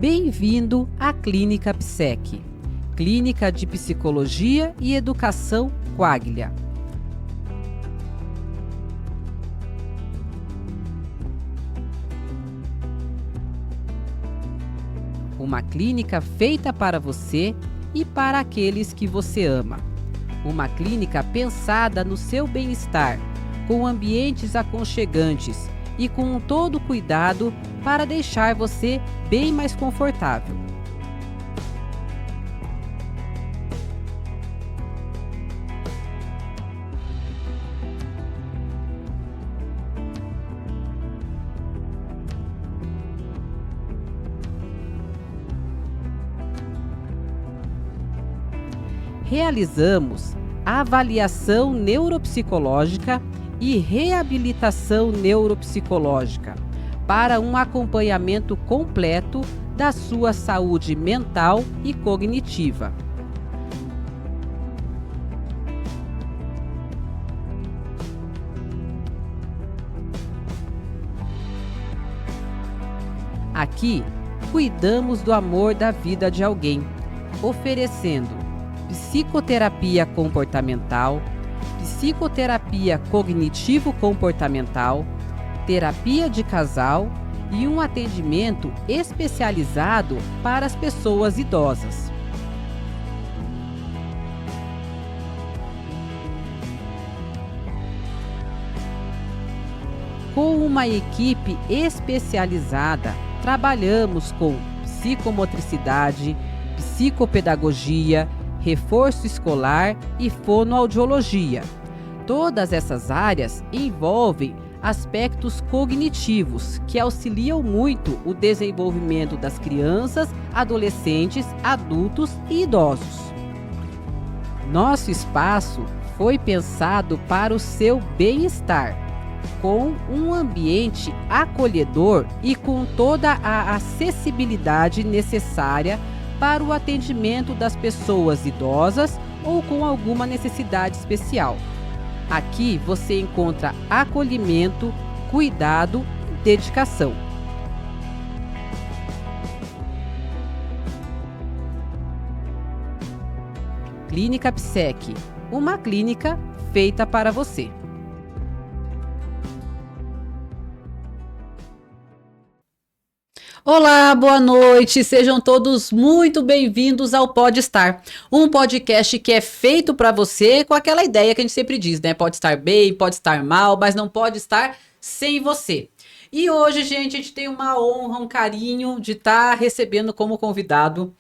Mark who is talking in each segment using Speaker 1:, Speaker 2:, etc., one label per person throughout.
Speaker 1: Bem-vindo à Clínica Psec, Clínica de Psicologia e Educação Quaglia. Uma clínica feita para você e para aqueles que você ama. Uma clínica pensada no seu bem-estar, com ambientes aconchegantes e com todo cuidado para deixar você bem mais confortável. Realizamos avaliação neuropsicológica e reabilitação neuropsicológica para um acompanhamento completo da sua saúde mental e cognitiva. Aqui, cuidamos do amor da vida de alguém, oferecendo psicoterapia comportamental, psicoterapia cognitivo-comportamental, terapia de casal e um atendimento especializado para as pessoas idosas. Com uma equipe especializada, trabalhamos com psicomotricidade, psicopedagogia, reforço escolar e fonoaudiologia. Todas essas áreas envolvem aspectos cognitivos que auxiliam muito o desenvolvimento das crianças, adolescentes, adultos e idosos. Nosso espaço foi pensado para o seu bem-estar, com um ambiente acolhedor e com toda a acessibilidade necessária para o atendimento das pessoas idosas ou com alguma necessidade especial. Aqui você encontra acolhimento, cuidado e dedicação. Clínica Psec, uma clínica feita para você. Olá, boa noite, sejam todos muito bem-vindos ao Pode Estar, um podcast que é feito para você com aquela ideia que a gente sempre diz, né? Pode estar bem, pode estar mal, mas não pode estar sem você. E hoje, gente, a gente tem uma honra, um carinho de estar recebendo como convidado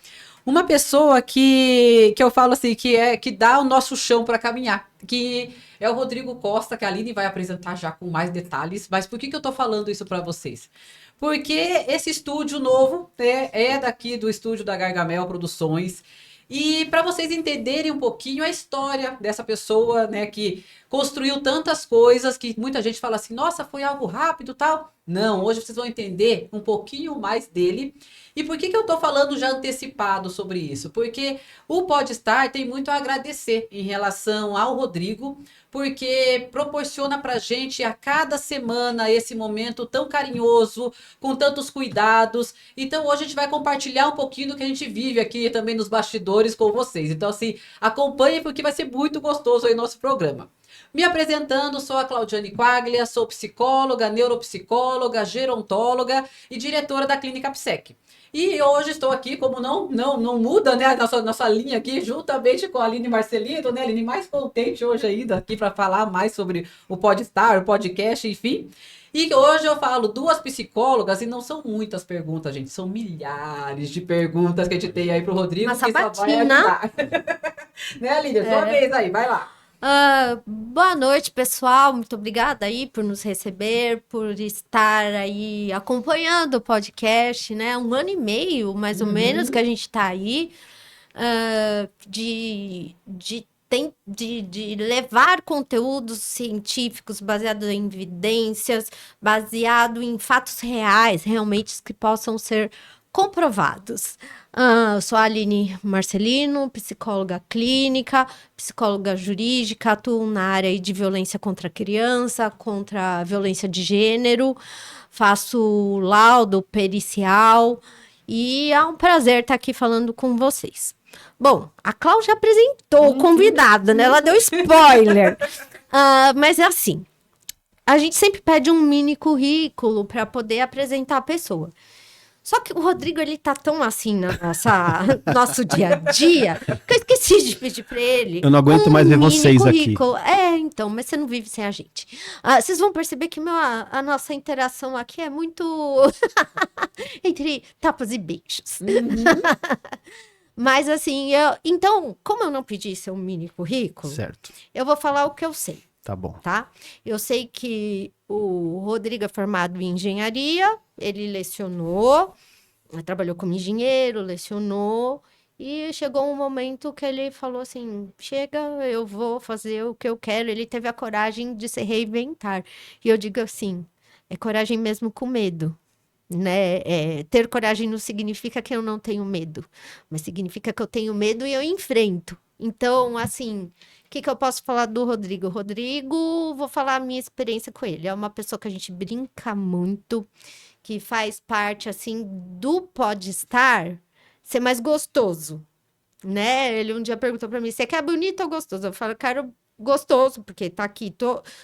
Speaker 1: uma pessoa que eu falo assim, que dá o nosso chão para caminhar, que é o Rodrigo Costa, que a Aline vai apresentar já com mais detalhes. Mas por que eu tô falando isso para vocês? Porque esse estúdio novo é daqui do estúdio da Gargamel Produções. E para vocês entenderem um pouquinho a história dessa pessoa, né, que construiu tantas coisas que muita gente fala assim, nossa, foi algo rápido e tal. Não, hoje vocês vão entender um pouquinho mais dele. E por que eu tô falando já antecipado sobre isso? Porque o Pode Estar tem muito a agradecer em relação ao Rodrigo, porque proporciona pra gente a cada semana esse momento tão carinhoso, com tantos cuidados. Então hoje a gente vai compartilhar um pouquinho do que a gente vive aqui também nos bastidores com vocês. Então assim, acompanhem porque vai ser muito gostoso aí o nosso programa. Me apresentando, sou a Claudiane Quaglia, sou psicóloga, neuropsicóloga, gerontóloga e diretora da Clínica Psec. E hoje estou aqui, como não muda, né, a nossa linha aqui, juntamente com a Aline Marcelino, né, Aline, mais contente hoje ainda aqui para falar mais sobre o Pode Estar, o podcast, enfim. E hoje eu falo duas psicólogas e não são muitas perguntas, gente, são milhares de perguntas que a gente tem aí pro Rodrigo.
Speaker 2: Uma sabatina.
Speaker 1: Que só vai ajudar. Né, Aline? Sua vez aí, vai lá.
Speaker 2: Boa noite, pessoal. Muito obrigada aí por nos receber, por estar aí acompanhando o podcast, né? 1 ano e meio, mais ou menos, que a gente tá aí, de levar conteúdos científicos baseados em evidências, baseado em fatos reais, realmente que possam ser comprovados. Eu sou a Aline Marcelino, psicóloga clínica, psicóloga jurídica, atuo na área de violência contra a criança, contra a violência de gênero, faço laudo pericial E é um prazer estar aqui falando com vocês. Bom, a Cláudia apresentou o convidado, né? Ela deu spoiler. Mas é assim, a gente sempre pede um mini currículo para poder apresentar a pessoa. Só que o Rodrigo, ele tá tão assim no nosso dia a dia, que eu esqueci de pedir para ele.
Speaker 3: Eu não aguento mais ver vocês
Speaker 2: currículo.
Speaker 3: aqui.
Speaker 2: Então, mas você não vive sem a gente. Vocês vão perceber que a nossa interação aqui é muito entre tapas e beijos. Mas assim, então, como eu não pedi seu mini currículo,
Speaker 3: Certo.
Speaker 2: eu vou falar o que eu sei.
Speaker 3: Tá bom.
Speaker 2: Tá? Eu sei que o Rodrigo é formado em engenharia, ele lecionou, trabalhou como engenheiro, lecionou, e chegou um momento que ele falou assim, chega, eu vou fazer o que eu quero. Ele teve a coragem de se reinventar. E eu digo assim, é coragem mesmo com medo. Né? Ter coragem não significa que eu não tenho medo, mas significa que eu tenho medo e eu enfrento. Então, assim, o que eu posso falar do Rodrigo? Rodrigo, vou falar a minha experiência com ele. É uma pessoa que a gente brinca muito, que faz parte, assim, do Podstar ser mais gostoso, né? Ele um dia perguntou para mim, você quer bonito ou gostoso? Eu falo, quero gostoso, porque tá aqui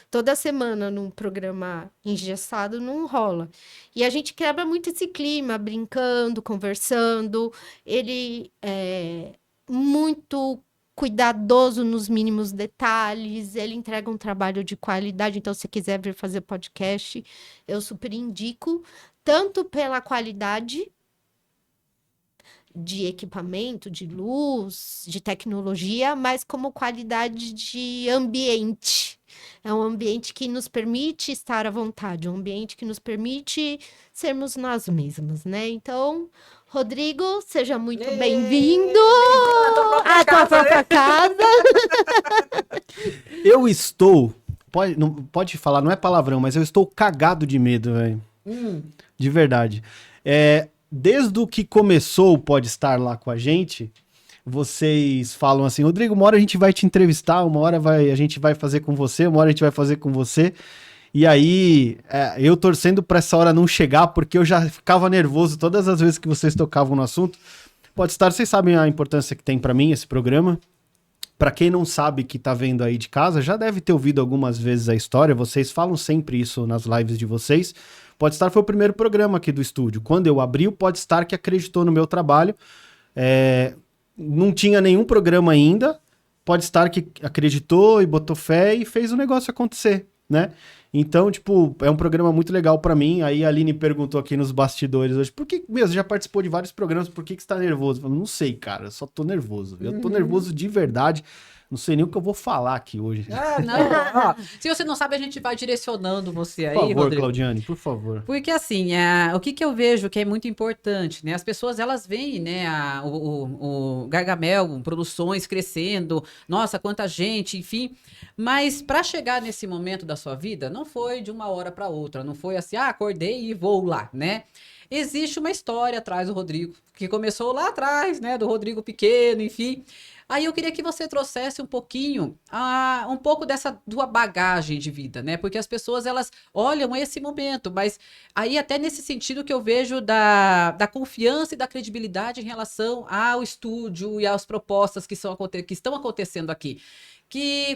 Speaker 2: toda semana num programa engessado, não rola. E a gente quebra muito esse clima, brincando, conversando. Ele é muito cuidadoso nos mínimos detalhes, ele entrega um trabalho de qualidade, então se quiser vir fazer podcast, eu super indico, tanto pela qualidade de equipamento, de luz, de tecnologia, mas como qualidade de ambiente. É um ambiente que nos permite estar à vontade, um ambiente que nos permite sermos nós mesmos, né? Então, Rodrigo, seja muito bem-vindo à tua própria casa.
Speaker 3: Eu estou, não pode falar, não é palavrão, mas eu estou cagado de medo, velho. De verdade. Desde o que começou o Podstar lá com a gente, vocês falam assim, Rodrigo, uma hora a gente vai te entrevistar, uma hora a gente vai fazer com você, uma hora a gente vai fazer com você. E aí, eu torcendo pra essa hora não chegar, porque eu já ficava nervoso todas as vezes que vocês tocavam no assunto. Podstar, vocês sabem a importância que tem pra mim esse programa. Pra quem não sabe, que tá vendo aí de casa, já deve ter ouvido algumas vezes a história, vocês falam sempre isso nas lives de vocês. Podstar foi o primeiro programa aqui do estúdio. Quando eu abri, o Podstar que acreditou no meu trabalho. Não tinha nenhum programa ainda. Podstar que acreditou e botou fé e fez o negócio acontecer, né? Então, tipo, é um programa muito legal pra mim. Aí a Aline perguntou aqui nos bastidores hoje, por que, você já participou de vários programas, por que você tá nervoso? Eu falei, não sei, cara, eu só tô nervoso. Eu tô nervoso de verdade. Não sei nem o que eu vou falar aqui hoje.
Speaker 1: Não. Se você não sabe, a gente vai direcionando você aí,
Speaker 3: Rodrigo. Por favor,
Speaker 1: Rodrigo.
Speaker 3: Claudiane, por favor.
Speaker 1: Porque assim, o que eu vejo que é muito importante, né? As pessoas, elas veem, né, o Gargamel, produções crescendo, nossa, quanta gente, enfim. Mas para chegar nesse momento da sua vida, não foi de uma hora para outra, não foi assim, acordei e vou lá, né? Existe uma história atrás do Rodrigo, que começou lá atrás, né, do Rodrigo pequeno, enfim. Aí eu queria que você trouxesse um pouquinho, um pouco dessa tua bagagem de vida, né? Porque as pessoas, elas olham esse momento, mas aí até nesse sentido que eu vejo da confiança e da credibilidade em relação ao estúdio e às propostas que estão acontecendo aqui.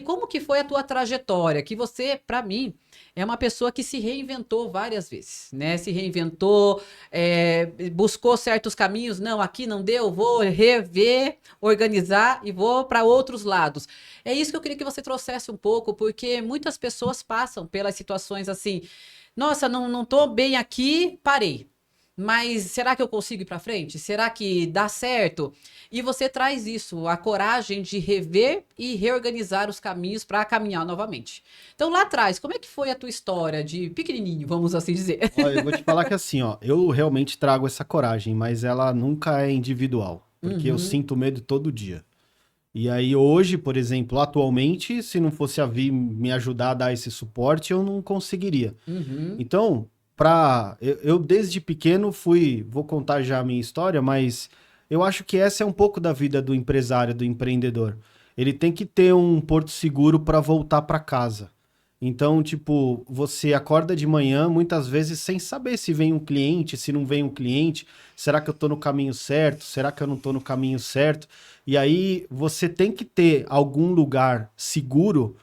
Speaker 1: Como que foi a tua trajetória? Que você, para mim, é uma pessoa que se reinventou várias vezes, né? Se reinventou, buscou certos caminhos. Não, aqui não deu, vou rever, organizar e vou para outros lados. É isso que eu queria que você trouxesse um pouco, porque muitas pessoas passam pelas situações assim, nossa, não tô bem aqui, parei. Mas será que eu consigo ir para frente? Será que dá certo? E você traz isso, a coragem de rever e reorganizar os caminhos para caminhar novamente. Então, lá atrás, como é que foi a tua história de pequenininho, vamos assim dizer?
Speaker 3: Olha, eu vou te falar que assim, eu realmente trago essa coragem, mas ela nunca é individual, porque eu sinto medo todo dia. E aí hoje, por exemplo, atualmente, se não fosse a Vi me ajudar a dar esse suporte, eu não conseguiria. Então, eu desde pequeno vou contar já a minha história, mas eu acho que essa é um pouco da vida do empresário, do empreendedor. Ele tem que ter um porto seguro para voltar para casa. Então, tipo, você acorda de manhã, muitas vezes, sem saber se vem um cliente, se não vem um cliente, será que eu tô no caminho certo? Será que eu não tô no caminho certo? E aí, você tem que ter algum lugar seguro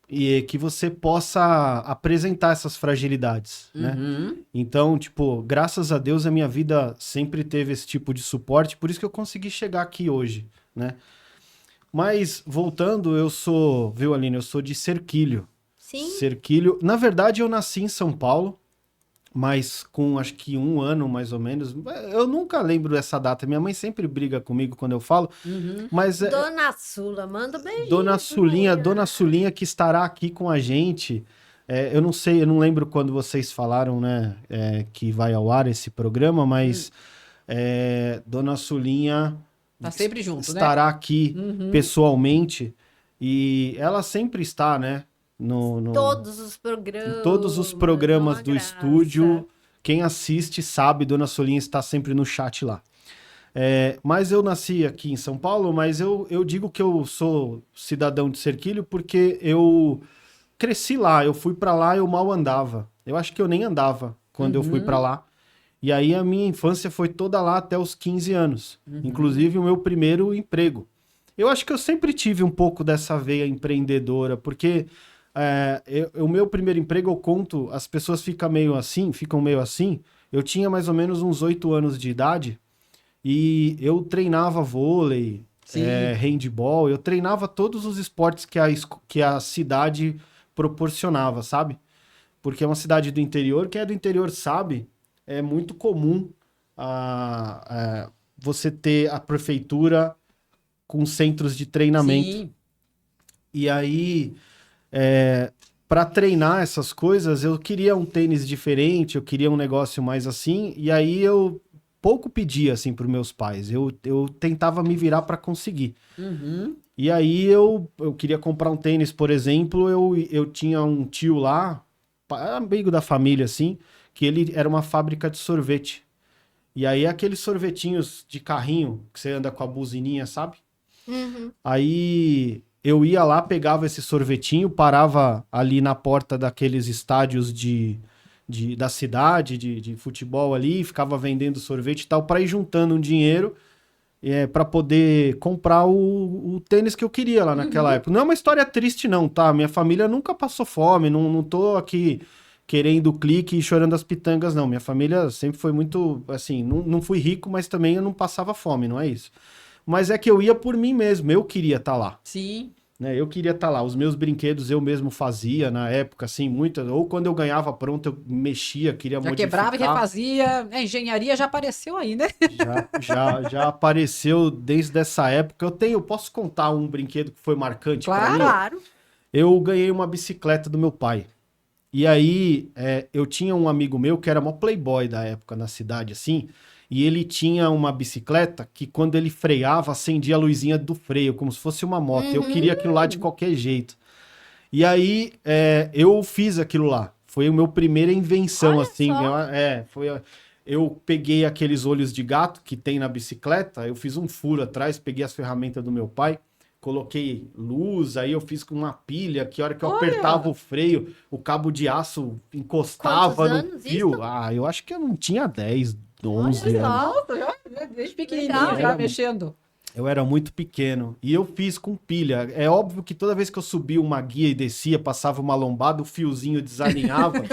Speaker 3: e que você possa apresentar essas fragilidades, né?
Speaker 1: Uhum.
Speaker 3: Então, tipo, graças a Deus a minha vida sempre teve esse tipo de suporte, por isso que eu consegui chegar aqui hoje, né? Mas, voltando, viu, Aline, eu sou de Serquilho.
Speaker 2: Sim.
Speaker 3: Serquilho, na verdade eu nasci em São Paulo, mas com acho que 1 ano mais ou menos. Eu nunca lembro essa data, minha mãe sempre briga comigo quando eu falo,
Speaker 1: Uhum.
Speaker 3: mas
Speaker 2: Dona Sula, manda um beijinho.
Speaker 3: Dona Sulinha que estará aqui com a gente. Eu não sei, eu não lembro quando vocês falaram, né, que vai ao ar esse programa, mas Dona Sulinha
Speaker 1: Tá sempre junto, né?
Speaker 3: estará aqui
Speaker 1: Uhum.
Speaker 3: pessoalmente e ela sempre está, né,
Speaker 2: Todos os
Speaker 3: em
Speaker 2: programas.
Speaker 3: todos os programas
Speaker 2: uma
Speaker 3: do
Speaker 2: graça.
Speaker 3: estúdio. Quem assiste sabe, Dona Solinha está sempre no chat lá. Mas eu nasci aqui em São Paulo, mas eu digo que eu sou cidadão de Serquilho porque eu cresci lá, eu fui pra lá, eu mal andava. Eu acho que eu nem andava quando eu fui pra lá. E aí a minha infância foi toda lá até os 15 anos. Inclusive o meu primeiro emprego. Eu acho que eu sempre tive um pouco dessa veia empreendedora, porque o meu primeiro emprego, eu conto, as pessoas ficam meio assim. Eu tinha mais ou menos uns 8 anos de idade e eu treinava vôlei,
Speaker 1: Sim.
Speaker 3: handball, eu treinava todos os esportes que a cidade proporcionava, sabe? Porque é uma cidade do interior, quem é do interior sabe, é muito comum você ter a prefeitura com centros de treinamento.
Speaker 1: Sim.
Speaker 3: E aí, para treinar essas coisas, eu queria um tênis diferente, eu queria um negócio mais assim, e aí eu pouco pedia assim para meus pais, eu tentava me virar para conseguir.
Speaker 1: Uhum.
Speaker 3: E aí eu queria comprar um tênis, por exemplo, eu tinha um tio lá, amigo da família assim, que ele era uma fábrica de sorvete. E aí aqueles sorvetinhos de carrinho que você anda com a buzininha, sabe?
Speaker 2: Uhum.
Speaker 3: Aí eu ia lá, pegava esse sorvetinho, parava ali na porta daqueles estádios da cidade, de futebol ali, ficava vendendo sorvete e tal, para ir juntando um dinheiro para poder comprar o tênis que eu queria lá naquela época. Não é uma história triste, não, tá? Minha família nunca passou fome, não tô aqui querendo clique e chorando as pitangas, não. Minha família sempre foi muito, assim, não fui rico, mas também eu não passava fome, não é isso. Mas é que eu ia por mim mesmo, eu queria estar lá,
Speaker 1: Sim.
Speaker 3: né? Eu queria estar lá. Os meus brinquedos eu mesmo fazia na época, assim, muitas. Ou quando eu ganhava pronto, eu mexia, queria
Speaker 1: Já
Speaker 3: modificar.
Speaker 1: quebrava e refazia. A engenharia já apareceu aí, né?
Speaker 3: Já apareceu desde essa época. Posso contar um brinquedo que foi marcante para mim?
Speaker 2: Claro.
Speaker 3: Eu ganhei uma bicicleta do meu pai. E aí, eu tinha um amigo meu que era mó playboy da época na cidade, assim. E ele tinha uma bicicleta que quando ele freava, acendia a luzinha do freio, como se fosse uma moto. Eu queria aquilo lá de qualquer jeito. E aí, eu fiz aquilo lá. Foi a minha primeira invenção,
Speaker 2: Olha
Speaker 3: assim.
Speaker 2: só.
Speaker 3: Eu peguei aqueles olhos de gato que tem na bicicleta, eu fiz um furo atrás, peguei as ferramentas do meu pai, coloquei luz, aí eu fiz com uma pilha, que a hora que eu
Speaker 2: Olha!
Speaker 3: apertava o freio, o cabo de aço encostava
Speaker 2: Quantos
Speaker 3: no
Speaker 2: anos
Speaker 3: fio.
Speaker 2: isso?
Speaker 3: Eu acho que eu não tinha 10, 11
Speaker 2: Olha
Speaker 3: anos.
Speaker 2: só.
Speaker 1: Nossa, desde pequenininho
Speaker 2: Legal.
Speaker 1: já mexendo.
Speaker 3: Eu era muito pequeno e eu fiz com pilha. É óbvio que toda vez que eu subia uma guia e descia, passava uma lombada, o fiozinho desalinhava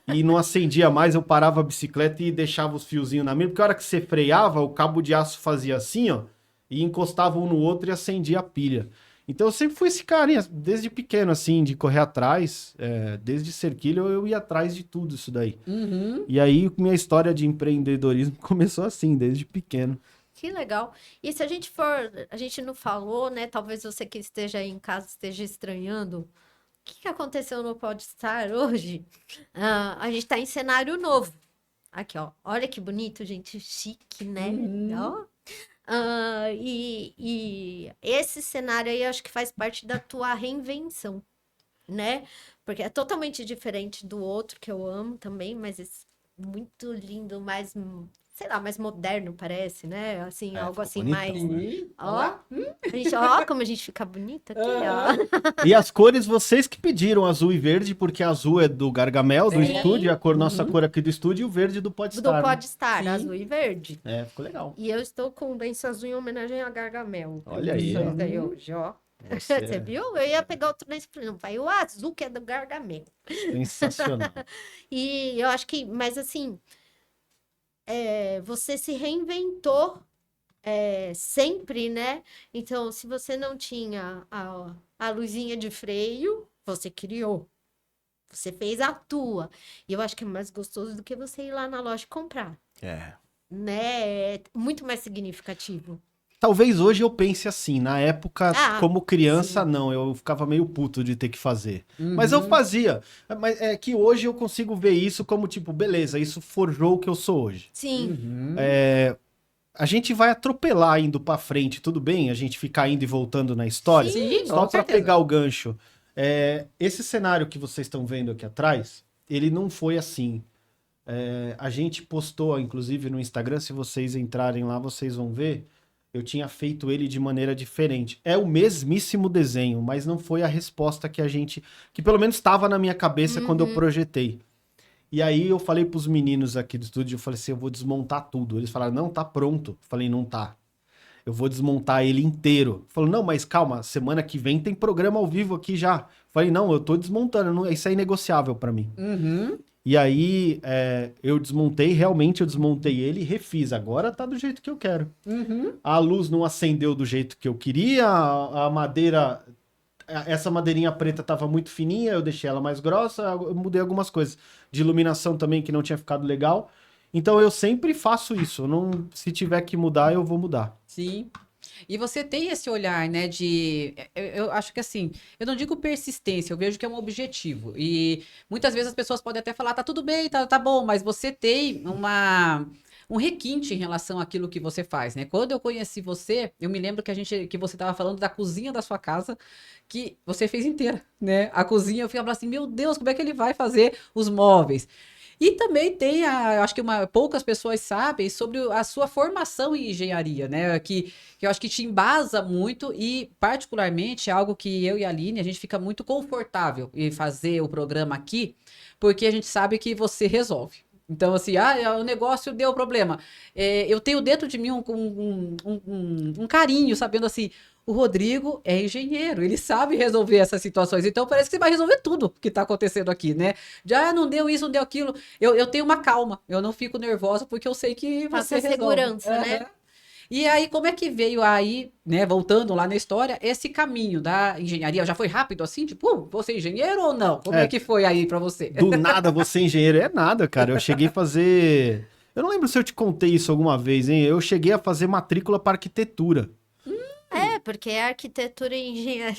Speaker 3: e não acendia mais. Eu parava a bicicleta e deixava os fiozinhos na mira, porque a hora que você freava, o cabo de aço fazia assim, ó, e encostava um no outro e acendia a pilha. Então eu sempre fui esse carinha, desde pequeno, assim, de correr atrás. Desde Serquilho eu ia atrás de tudo isso daí.
Speaker 1: Uhum.
Speaker 3: E aí minha história de empreendedorismo começou assim, desde pequeno.
Speaker 2: Que legal. E se a gente for, a gente não falou, né? Talvez você que esteja aí em casa esteja estranhando. O que aconteceu no Podstar hoje? A gente tá em cenário novo. Aqui, ó. Olha que bonito, gente. Chique, né? Ó. E esse cenário aí, eu acho que faz parte da tua reinvenção, né? Porque é totalmente diferente do outro que eu amo também, mas é muito lindo, mais sei lá, mais moderno, parece, né? Assim, algo
Speaker 3: ficou
Speaker 2: assim
Speaker 3: bonitão,
Speaker 2: mais.
Speaker 3: né?
Speaker 2: Ó, como a gente fica bonita aqui, ó.
Speaker 3: E as cores, vocês que pediram azul e verde, porque azul é do Gargamel, do
Speaker 1: Sim.
Speaker 3: estúdio, a nossa cor aqui do estúdio, e o verde do Pode
Speaker 2: Do
Speaker 3: Estar.
Speaker 2: Pode Estar,
Speaker 1: Sim.
Speaker 2: azul e verde.
Speaker 3: Né? Ficou legal.
Speaker 2: E eu estou com o lenço azul em homenagem a Gargamel.
Speaker 3: Olha aí,
Speaker 2: Isso
Speaker 3: ó.
Speaker 2: daí hoje, ó.
Speaker 3: Você
Speaker 2: Você viu? Eu ia pegar outro lenço e falei, não, pai, o azul que é do Gargamel.
Speaker 3: sensacional.
Speaker 2: E eu acho que, mas assim, você se reinventou sempre, né? Então, se você não tinha a luzinha de freio, você criou. Você fez a tua. E eu acho que é mais gostoso do que você ir lá na loja e comprar.
Speaker 3: É.
Speaker 2: Né? É muito mais significativo.
Speaker 3: Talvez hoje eu pense assim, na época, como criança,
Speaker 2: sim.
Speaker 3: não, eu ficava meio puto de ter que fazer. Mas eu fazia. Mas é que hoje eu consigo ver isso como tipo, beleza, isso forjou o que eu sou hoje.
Speaker 2: Sim.
Speaker 3: A gente vai atropelar indo pra frente, tudo bem? A gente ficar indo e voltando na história?
Speaker 1: Sim,
Speaker 3: Só
Speaker 1: com
Speaker 3: pra
Speaker 1: certeza.
Speaker 3: pegar o gancho. Esse cenário que vocês estão vendo aqui atrás, ele não foi assim. A gente postou, inclusive, no Instagram, se vocês entrarem lá, vocês vão ver. Eu tinha feito ele de maneira diferente. É o mesmíssimo desenho, mas não foi a resposta que pelo menos estava na minha cabeça quando eu projetei. E aí eu falei pros meninos aqui do estúdio, eu falei assim, eu vou desmontar tudo. Eles falaram, não, tá pronto. Eu falei, não tá. Eu vou desmontar ele inteiro. Falou, não, mas calma, semana que vem tem programa ao vivo aqui já. Eu falei, não, eu tô desmontando, isso é inegociável pra mim. E aí eu realmente eu desmontei ele e refiz. Agora tá do jeito que eu quero. A luz não acendeu do jeito que eu queria, a madeira... Essa madeirinha preta tava muito fininha, eu deixei ela mais grossa, eu mudei algumas coisas. De iluminação também, que não tinha ficado legal. Então eu sempre faço isso. Se tiver que mudar, eu vou mudar.
Speaker 1: Sim. E você tem esse olhar, né, eu acho que assim, eu não digo persistência, eu vejo que é um objetivo. E muitas vezes as pessoas podem até falar, tá tudo bem, tá bom, mas você tem um requinte em relação àquilo que você faz, né? Quando eu conheci você, eu me lembro que você estava falando da cozinha da sua casa, que você fez inteira, né? A cozinha, eu ficava assim, meu Deus, como é que ele vai fazer os móveis? E também tem, acho que poucas pessoas sabem sobre a sua formação em engenharia, né? Que eu acho que te embasa muito e, particularmente, é algo que eu e a Aline, a gente fica muito confortável em fazer o programa aqui, porque a gente sabe que você resolve. Então, assim, o negócio deu problema. Eu tenho dentro de mim um carinho, sabendo assim, o Rodrigo é engenheiro, ele sabe resolver essas situações. Então, parece que você vai resolver tudo que tá acontecendo aqui, né? Já não deu isso, não deu aquilo. Eu tenho uma calma, eu não fico nervosa, porque eu sei que
Speaker 2: Passa
Speaker 1: você resolve.
Speaker 2: segurança, né?
Speaker 1: Aham. E aí, como é que veio aí, né, voltando lá na história, esse caminho da engenharia? Já foi rápido assim? Tipo, você é engenheiro ou não? Como é que foi aí pra você?
Speaker 3: Do nada você engenheiro. É nada, cara. Eu cheguei a fazer... Eu não lembro se eu te contei isso alguma vez, hein? Eu cheguei a fazer matrícula para arquitetura.
Speaker 2: Porque arquitetura e engenharia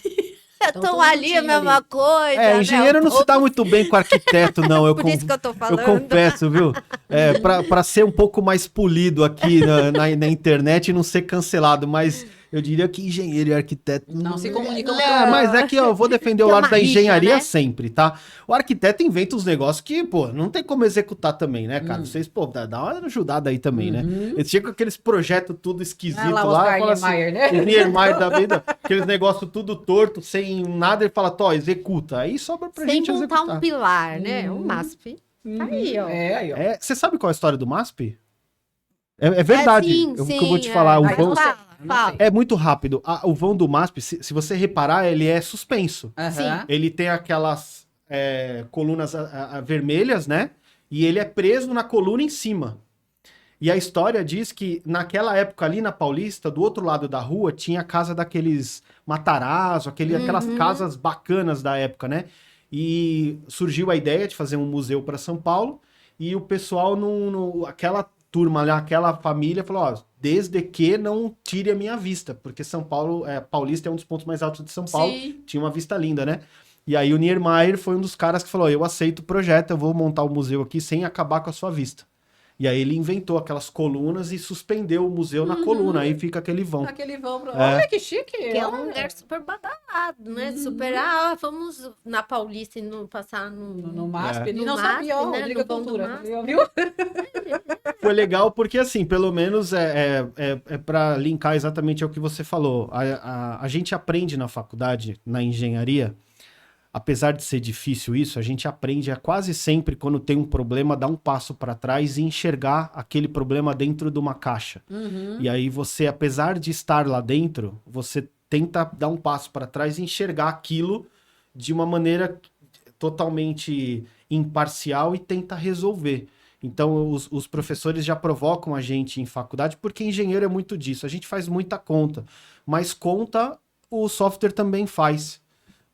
Speaker 1: Então,
Speaker 2: estão
Speaker 1: tudo
Speaker 2: ali a
Speaker 1: tinha
Speaker 2: mesma
Speaker 1: ali.
Speaker 2: coisa,
Speaker 3: Engenheiro
Speaker 2: né?
Speaker 3: não se dá muito bem com arquiteto, não.
Speaker 2: Por isso que eu tô falando.
Speaker 3: Eu confesso, viu? Pra ser um pouco mais polido aqui na internet e não ser cancelado, mas eu diria que engenheiro e arquiteto...
Speaker 1: Não se comunicam
Speaker 3: Mas é que eu vou defender o
Speaker 2: Tem
Speaker 3: lado
Speaker 2: uma
Speaker 3: da
Speaker 2: rixa,
Speaker 3: engenharia
Speaker 2: né?
Speaker 3: sempre, tá? O arquiteto inventa uns negócios que, pô, não tem como executar também, né, cara? Vocês, pô, dá uma ajudada aí também, né? Eles chegam com aqueles projetos tudo esquisito
Speaker 1: lá,
Speaker 3: lá,
Speaker 1: Oscar
Speaker 3: fala assim,
Speaker 1: Niemeyer, né?
Speaker 3: o Niemeyer da vida, aqueles negócios tudo torto, sem nada, ele fala, tó, executa. Aí sobra pra
Speaker 2: Sem
Speaker 3: gente
Speaker 2: montar
Speaker 3: executar.
Speaker 2: um pilar, né? Um MASP. Tá aí, ó.
Speaker 1: Aí, ó.
Speaker 3: Você sabe qual é a história do MASP? É verdade,
Speaker 2: Sim,
Speaker 3: que eu vou te
Speaker 2: sim,
Speaker 3: falar. O
Speaker 1: Mas
Speaker 3: vão,
Speaker 1: não sei,
Speaker 2: Fala,
Speaker 1: eu não
Speaker 2: fala.
Speaker 1: sei.
Speaker 3: é muito rápido. O vão do MASP, se você reparar, ele é suspenso.
Speaker 1: Aham.
Speaker 3: Ele tem aquelas colunas vermelhas, né? E ele é preso na coluna em cima. E a história diz que naquela época ali na Paulista, do outro lado da rua, tinha a casa daqueles Matarazzo, aquelas casas bacanas da época, né? E surgiu a ideia de fazer um museu para São Paulo e o pessoal, aquela turma lá, aquela família falou, ó, desde que não tire a minha vista, porque São Paulo, Paulista é um dos pontos mais altos de São Paulo,
Speaker 1: Sim.
Speaker 3: tinha uma vista linda, né? E aí o Niemeyer foi um dos caras que falou, eu aceito o projeto, eu vou montar o museu aqui sem acabar com a sua vista. E aí ele inventou aquelas colunas e suspendeu o museu na coluna. Aí fica aquele vão.
Speaker 1: Aquele vão pra...
Speaker 3: É.
Speaker 1: Olha que chique.
Speaker 2: Que é um
Speaker 1: olha.
Speaker 2: lugar super badalado, né?
Speaker 1: Uhum.
Speaker 2: Super, vamos na Paulista e não passar
Speaker 1: No MASP, ele
Speaker 2: No
Speaker 1: não sabia, ó,
Speaker 2: MASP, né?
Speaker 1: Rodrigo
Speaker 2: No vão do
Speaker 1: Cultura.
Speaker 2: MASP.
Speaker 1: Viu?
Speaker 3: Foi legal porque, assim, pelo menos é para linkar exatamente ao que você falou. A gente aprende na faculdade, na engenharia, apesar de ser difícil isso, a gente aprende a quase sempre, quando tem um problema, dar um passo para trás e enxergar aquele problema dentro de uma caixa. E aí você, apesar de estar lá dentro, você tenta dar um passo para trás e enxergar aquilo de uma maneira totalmente imparcial e tenta resolver. Então, os professores já provocam a gente em faculdade, porque engenheiro é muito disso. A gente faz muita conta, mas conta o software também faz.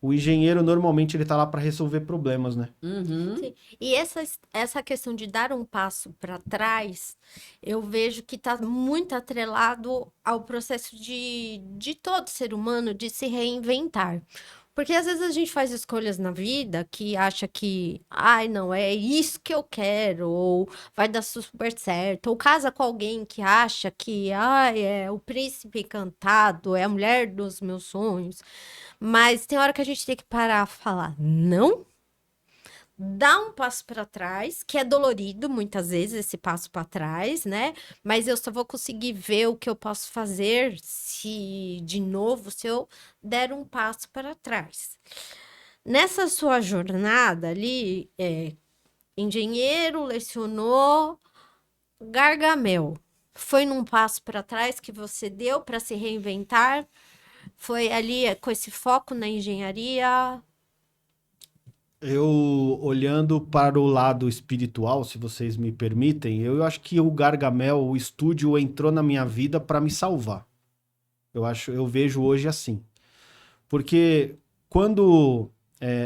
Speaker 3: O engenheiro, normalmente, ele tá lá para resolver problemas, né?
Speaker 2: Sim. E essa questão de dar um passo para trás, eu vejo que está muito atrelado ao processo de todo ser humano de se reinventar. Porque às vezes a gente faz escolhas na vida que acha que, ai, não, é isso que eu quero, ou vai dar super certo, ou casa com alguém que acha que, ai, é o príncipe encantado, é a mulher dos meus sonhos. Mas tem hora que a gente tem que parar e falar, não, dá um passo para trás, que é dolorido muitas vezes esse passo para trás, né? Mas eu só vou conseguir ver o que eu posso fazer se de novo, se eu der um passo para trás. Nessa sua jornada ali, engenheiro, lecionou, Gargamel. Foi num passo para trás que você deu para se reinventar? Foi ali com esse foco na engenharia?
Speaker 3: Eu, olhando para o lado espiritual, se vocês me permitem, eu acho que o Gargamel, o estúdio, entrou na minha vida para me salvar. Eu vejo hoje assim. Porque quando...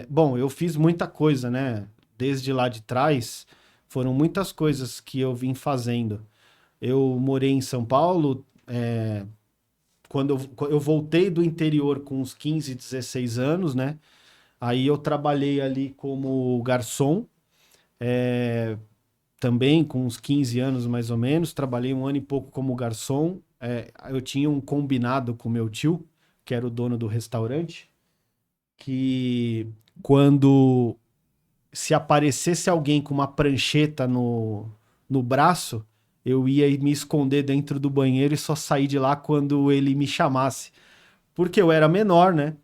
Speaker 3: bom, eu fiz muita coisa, né? Desde lá de trás, foram muitas coisas que eu vim fazendo. Eu morei em São Paulo, quando eu voltei do interior com uns 15, 16 anos, né? Aí eu trabalhei ali como garçom, também com uns 15 anos mais ou menos. Trabalhei um ano e pouco como garçom. Eu tinha um combinado com meu tio, que era o dono do restaurante, que quando se aparecesse alguém com uma prancheta no braço, eu ia me esconder dentro do banheiro e só sair de lá quando ele me chamasse. Porque eu era menor, né?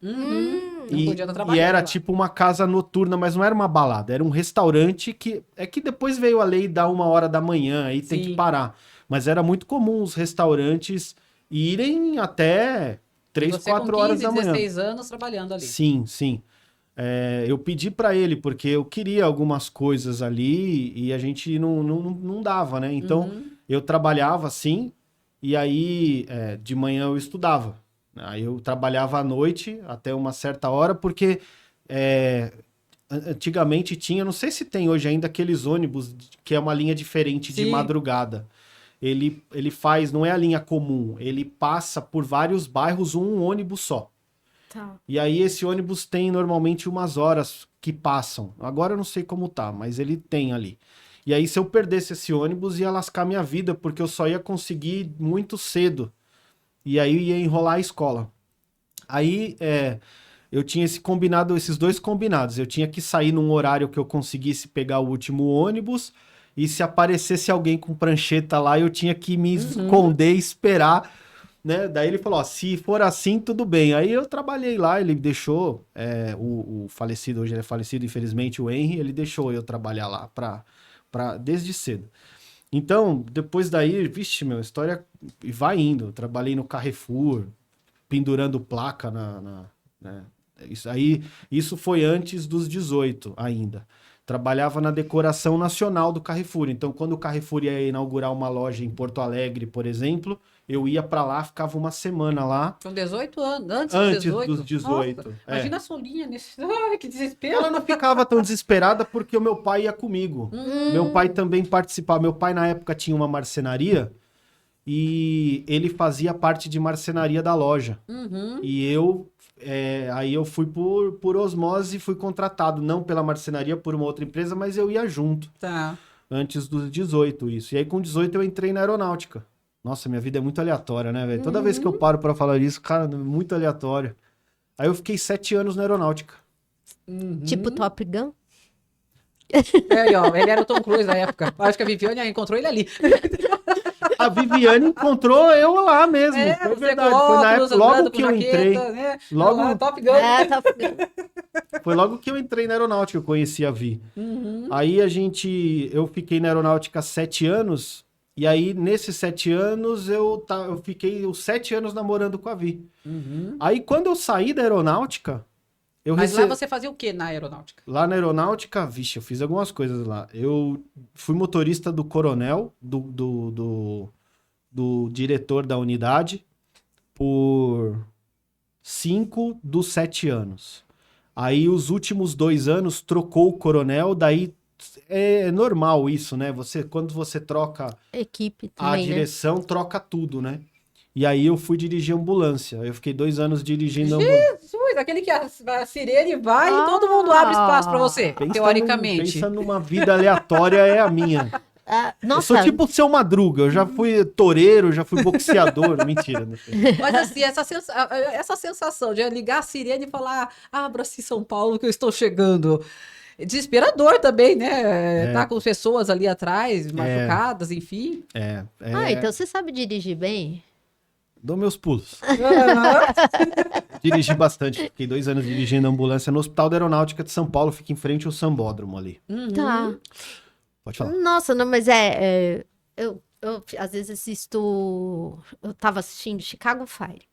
Speaker 1: Não podia estar
Speaker 3: E
Speaker 1: trabalhando
Speaker 3: era
Speaker 1: lá.
Speaker 3: tipo uma casa noturna, mas não era uma balada, era um restaurante que depois veio a lei dar 1h da manhã, aí tem
Speaker 1: Sim.
Speaker 3: que parar. Mas era muito comum os restaurantes irem até 3,
Speaker 1: Você
Speaker 3: 4
Speaker 1: com
Speaker 3: horas
Speaker 1: 15,
Speaker 3: da manhã.
Speaker 1: 16 anos trabalhando ali.
Speaker 3: Sim, sim. Eu pedi pra ele, porque eu queria algumas coisas ali e a gente não dava, né? Então, eu trabalhava assim, e aí de manhã eu estudava. Aí eu trabalhava à noite até uma certa hora, porque antigamente tinha, não sei se tem hoje ainda, aqueles ônibus que é uma linha diferente de
Speaker 1: Sim.
Speaker 3: madrugada. Ele faz, não é a linha comum, ele passa por vários bairros um ônibus só.
Speaker 2: Tá.
Speaker 3: E aí esse ônibus tem normalmente umas horas que passam. Agora eu não sei como tá, mas ele tem ali. E aí se eu perdesse esse ônibus ia lascar minha vida, porque eu só ia conseguir muito cedo. E aí ia enrolar a escola. Aí eu tinha esses dois combinados. Eu tinha que sair num horário que eu conseguisse pegar o último ônibus. E se aparecesse alguém com prancheta lá, eu tinha que me esconder e esperar, né? Daí ele falou, ó, se for assim, tudo bem. Aí eu trabalhei lá, ele deixou, o falecido, hoje ele é falecido, infelizmente, o Henry, ele deixou eu trabalhar lá desde cedo. Então, depois daí, vixe, meu, a história vai indo. Eu trabalhei no Carrefour, pendurando placa né? Isso foi antes dos 18 ainda. Trabalhava na decoração nacional do Carrefour. Então, quando o Carrefour ia inaugurar uma loja em Porto Alegre, por exemplo, eu ia pra lá, ficava uma semana lá.
Speaker 1: Com 18 anos, antes
Speaker 3: Antes
Speaker 1: dos 18.
Speaker 3: dos 18.
Speaker 1: Nossa, imagina a Solinha nesse... Ai, que desespero.
Speaker 3: Ela não ficava tão desesperada porque o meu pai ia comigo. Meu pai também participava. Meu pai, na época, tinha uma marcenaria e ele fazia parte de marcenaria da loja. E aí eu fui por osmose e fui contratado, não pela marcenaria, por uma outra empresa, mas eu ia junto.
Speaker 1: Tá.
Speaker 3: Antes dos 18, isso. E aí com 18 eu entrei na aeronáutica. Nossa, minha vida é muito aleatória, né, velho? Toda vez que eu paro pra falar isso, cara, é muito aleatório. Aí eu fiquei 7 anos na aeronáutica.
Speaker 2: Tipo Top Gun?
Speaker 1: É, ó, ele era o Tom Cruise na época. Acho que a Viviane encontrou ele ali.
Speaker 3: A Viviane encontrou eu lá mesmo. Foi
Speaker 1: você
Speaker 3: verdade.
Speaker 1: com
Speaker 3: Foi na
Speaker 1: óculos,
Speaker 3: época, logo
Speaker 1: andando
Speaker 3: que
Speaker 1: com
Speaker 3: eu entrei.
Speaker 1: jaqueta, né?
Speaker 3: Logo,
Speaker 1: Lá, Top Gun.
Speaker 2: Top Gun.
Speaker 3: foi logo que eu entrei na aeronáutica, eu conheci a Vi. Aí eu fiquei na aeronáutica 7 anos, e aí nesses 7 anos eu fiquei os 7 anos namorando com a Vi. Aí quando eu saí da aeronáutica,
Speaker 1: Mas lá você fazia o que na aeronáutica?
Speaker 3: Lá na aeronáutica, vixe, eu fiz algumas coisas lá. Eu fui motorista do coronel, do diretor da unidade, por 5 dos 7 anos. Aí os últimos 2 anos trocou o coronel, daí é normal isso, né? Quando você troca
Speaker 2: Equipe
Speaker 3: a
Speaker 2: também, né?
Speaker 3: direção, troca tudo, né? E aí eu fui dirigir ambulância. Eu fiquei 2 anos dirigindo ambulância.
Speaker 1: Jesus, aquele que a sirene vai e todo mundo abre espaço pra você, teoricamente.
Speaker 3: Pensa numa vida aleatória, é a minha. Eu
Speaker 2: Nossa,
Speaker 3: sou tipo o Seu Madruga, eu já fui toureiro, já fui boxeador. Mentira, não sei.
Speaker 1: Mas assim, essa sensação de ligar a sirene e falar, abra-se São Paulo que eu estou chegando. Desesperador também, né? Tá com pessoas ali atrás, machucadas, enfim.
Speaker 2: então você sabe dirigir bem?
Speaker 3: Dou meus pulos. Dirigi bastante, fiquei 2 anos dirigindo ambulância no Hospital da Aeronáutica de São Paulo, fica em frente ao Sambódromo ali.
Speaker 2: Tá.
Speaker 3: Pode falar.
Speaker 2: Nossa, não, mas eu às vezes assisto. Eu tava assistindo Chicago Fire.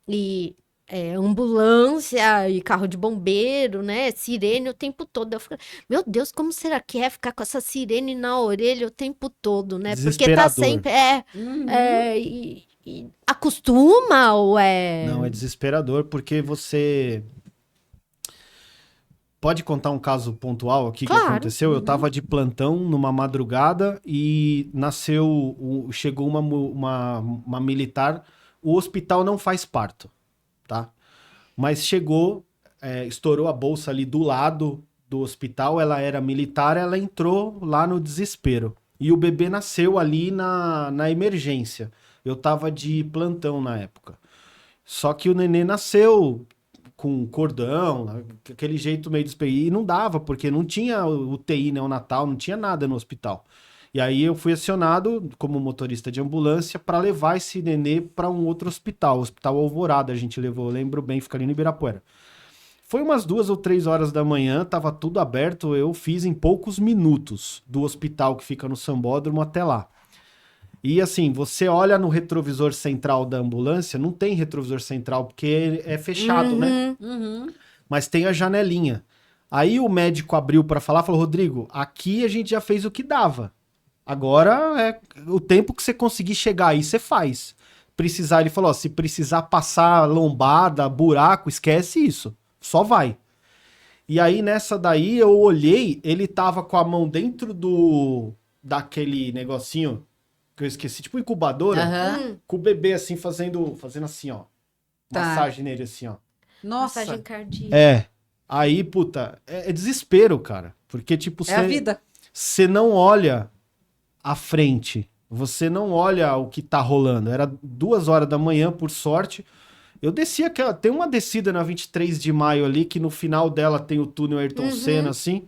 Speaker 2: E ambulância e carro de bombeiro, né? Sirene o tempo todo. Eu fico, meu Deus, como será que é ficar com essa sirene na orelha o tempo todo, né? Porque tá sempre. E acostuma ou é.
Speaker 3: Não, é desesperador porque você. Pode contar um caso pontual aqui que aconteceu? Eu tava de plantão numa madrugada e chegou uma militar. O hospital não faz parto, tá? Mas chegou, estourou a bolsa ali do lado do hospital, ela era militar, ela entrou lá no desespero. E o bebê nasceu ali na emergência. Eu tava de plantão na época. Só que o nenê nasceu com cordão, aquele jeito meio despedido. E não dava, porque não tinha UTI neonatal, não tinha nada no hospital. E aí eu fui acionado como motorista de ambulância para levar esse nenê para um outro hospital, o Hospital Alvorada a gente levou, eu lembro bem, fica ali no Ibirapuera. Foi umas 2 ou 3 horas da manhã, tava tudo aberto, eu fiz em poucos minutos do hospital que fica no Sambódromo até lá. E assim, você olha no retrovisor central da ambulância, não tem retrovisor central, porque é fechado, né? Mas tem a janelinha. Aí o médico abriu para falar, falou, Rodrigo, aqui a gente já fez o que dava. Agora é o tempo que você conseguir chegar aí, você faz. Ele falou, ó, se precisar passar lombada, buraco, esquece isso. Só vai. E aí nessa daí eu olhei, ele tava com a mão dentro daquele negocinho que eu esqueci, tipo incubadora, com o bebê assim, fazendo assim, ó. Massagem nele assim, ó.
Speaker 1: Nossa.
Speaker 2: Massagem cardíaca.
Speaker 3: Aí, puta, é desespero, cara. Porque, tipo,
Speaker 1: É a vida.
Speaker 3: Você não olha à frente. Você não olha o que tá rolando. Era 2 horas da manhã, por sorte. Eu desci tem uma descida na 23 de maio ali, que no final dela tem o túnel Ayrton Senna, assim.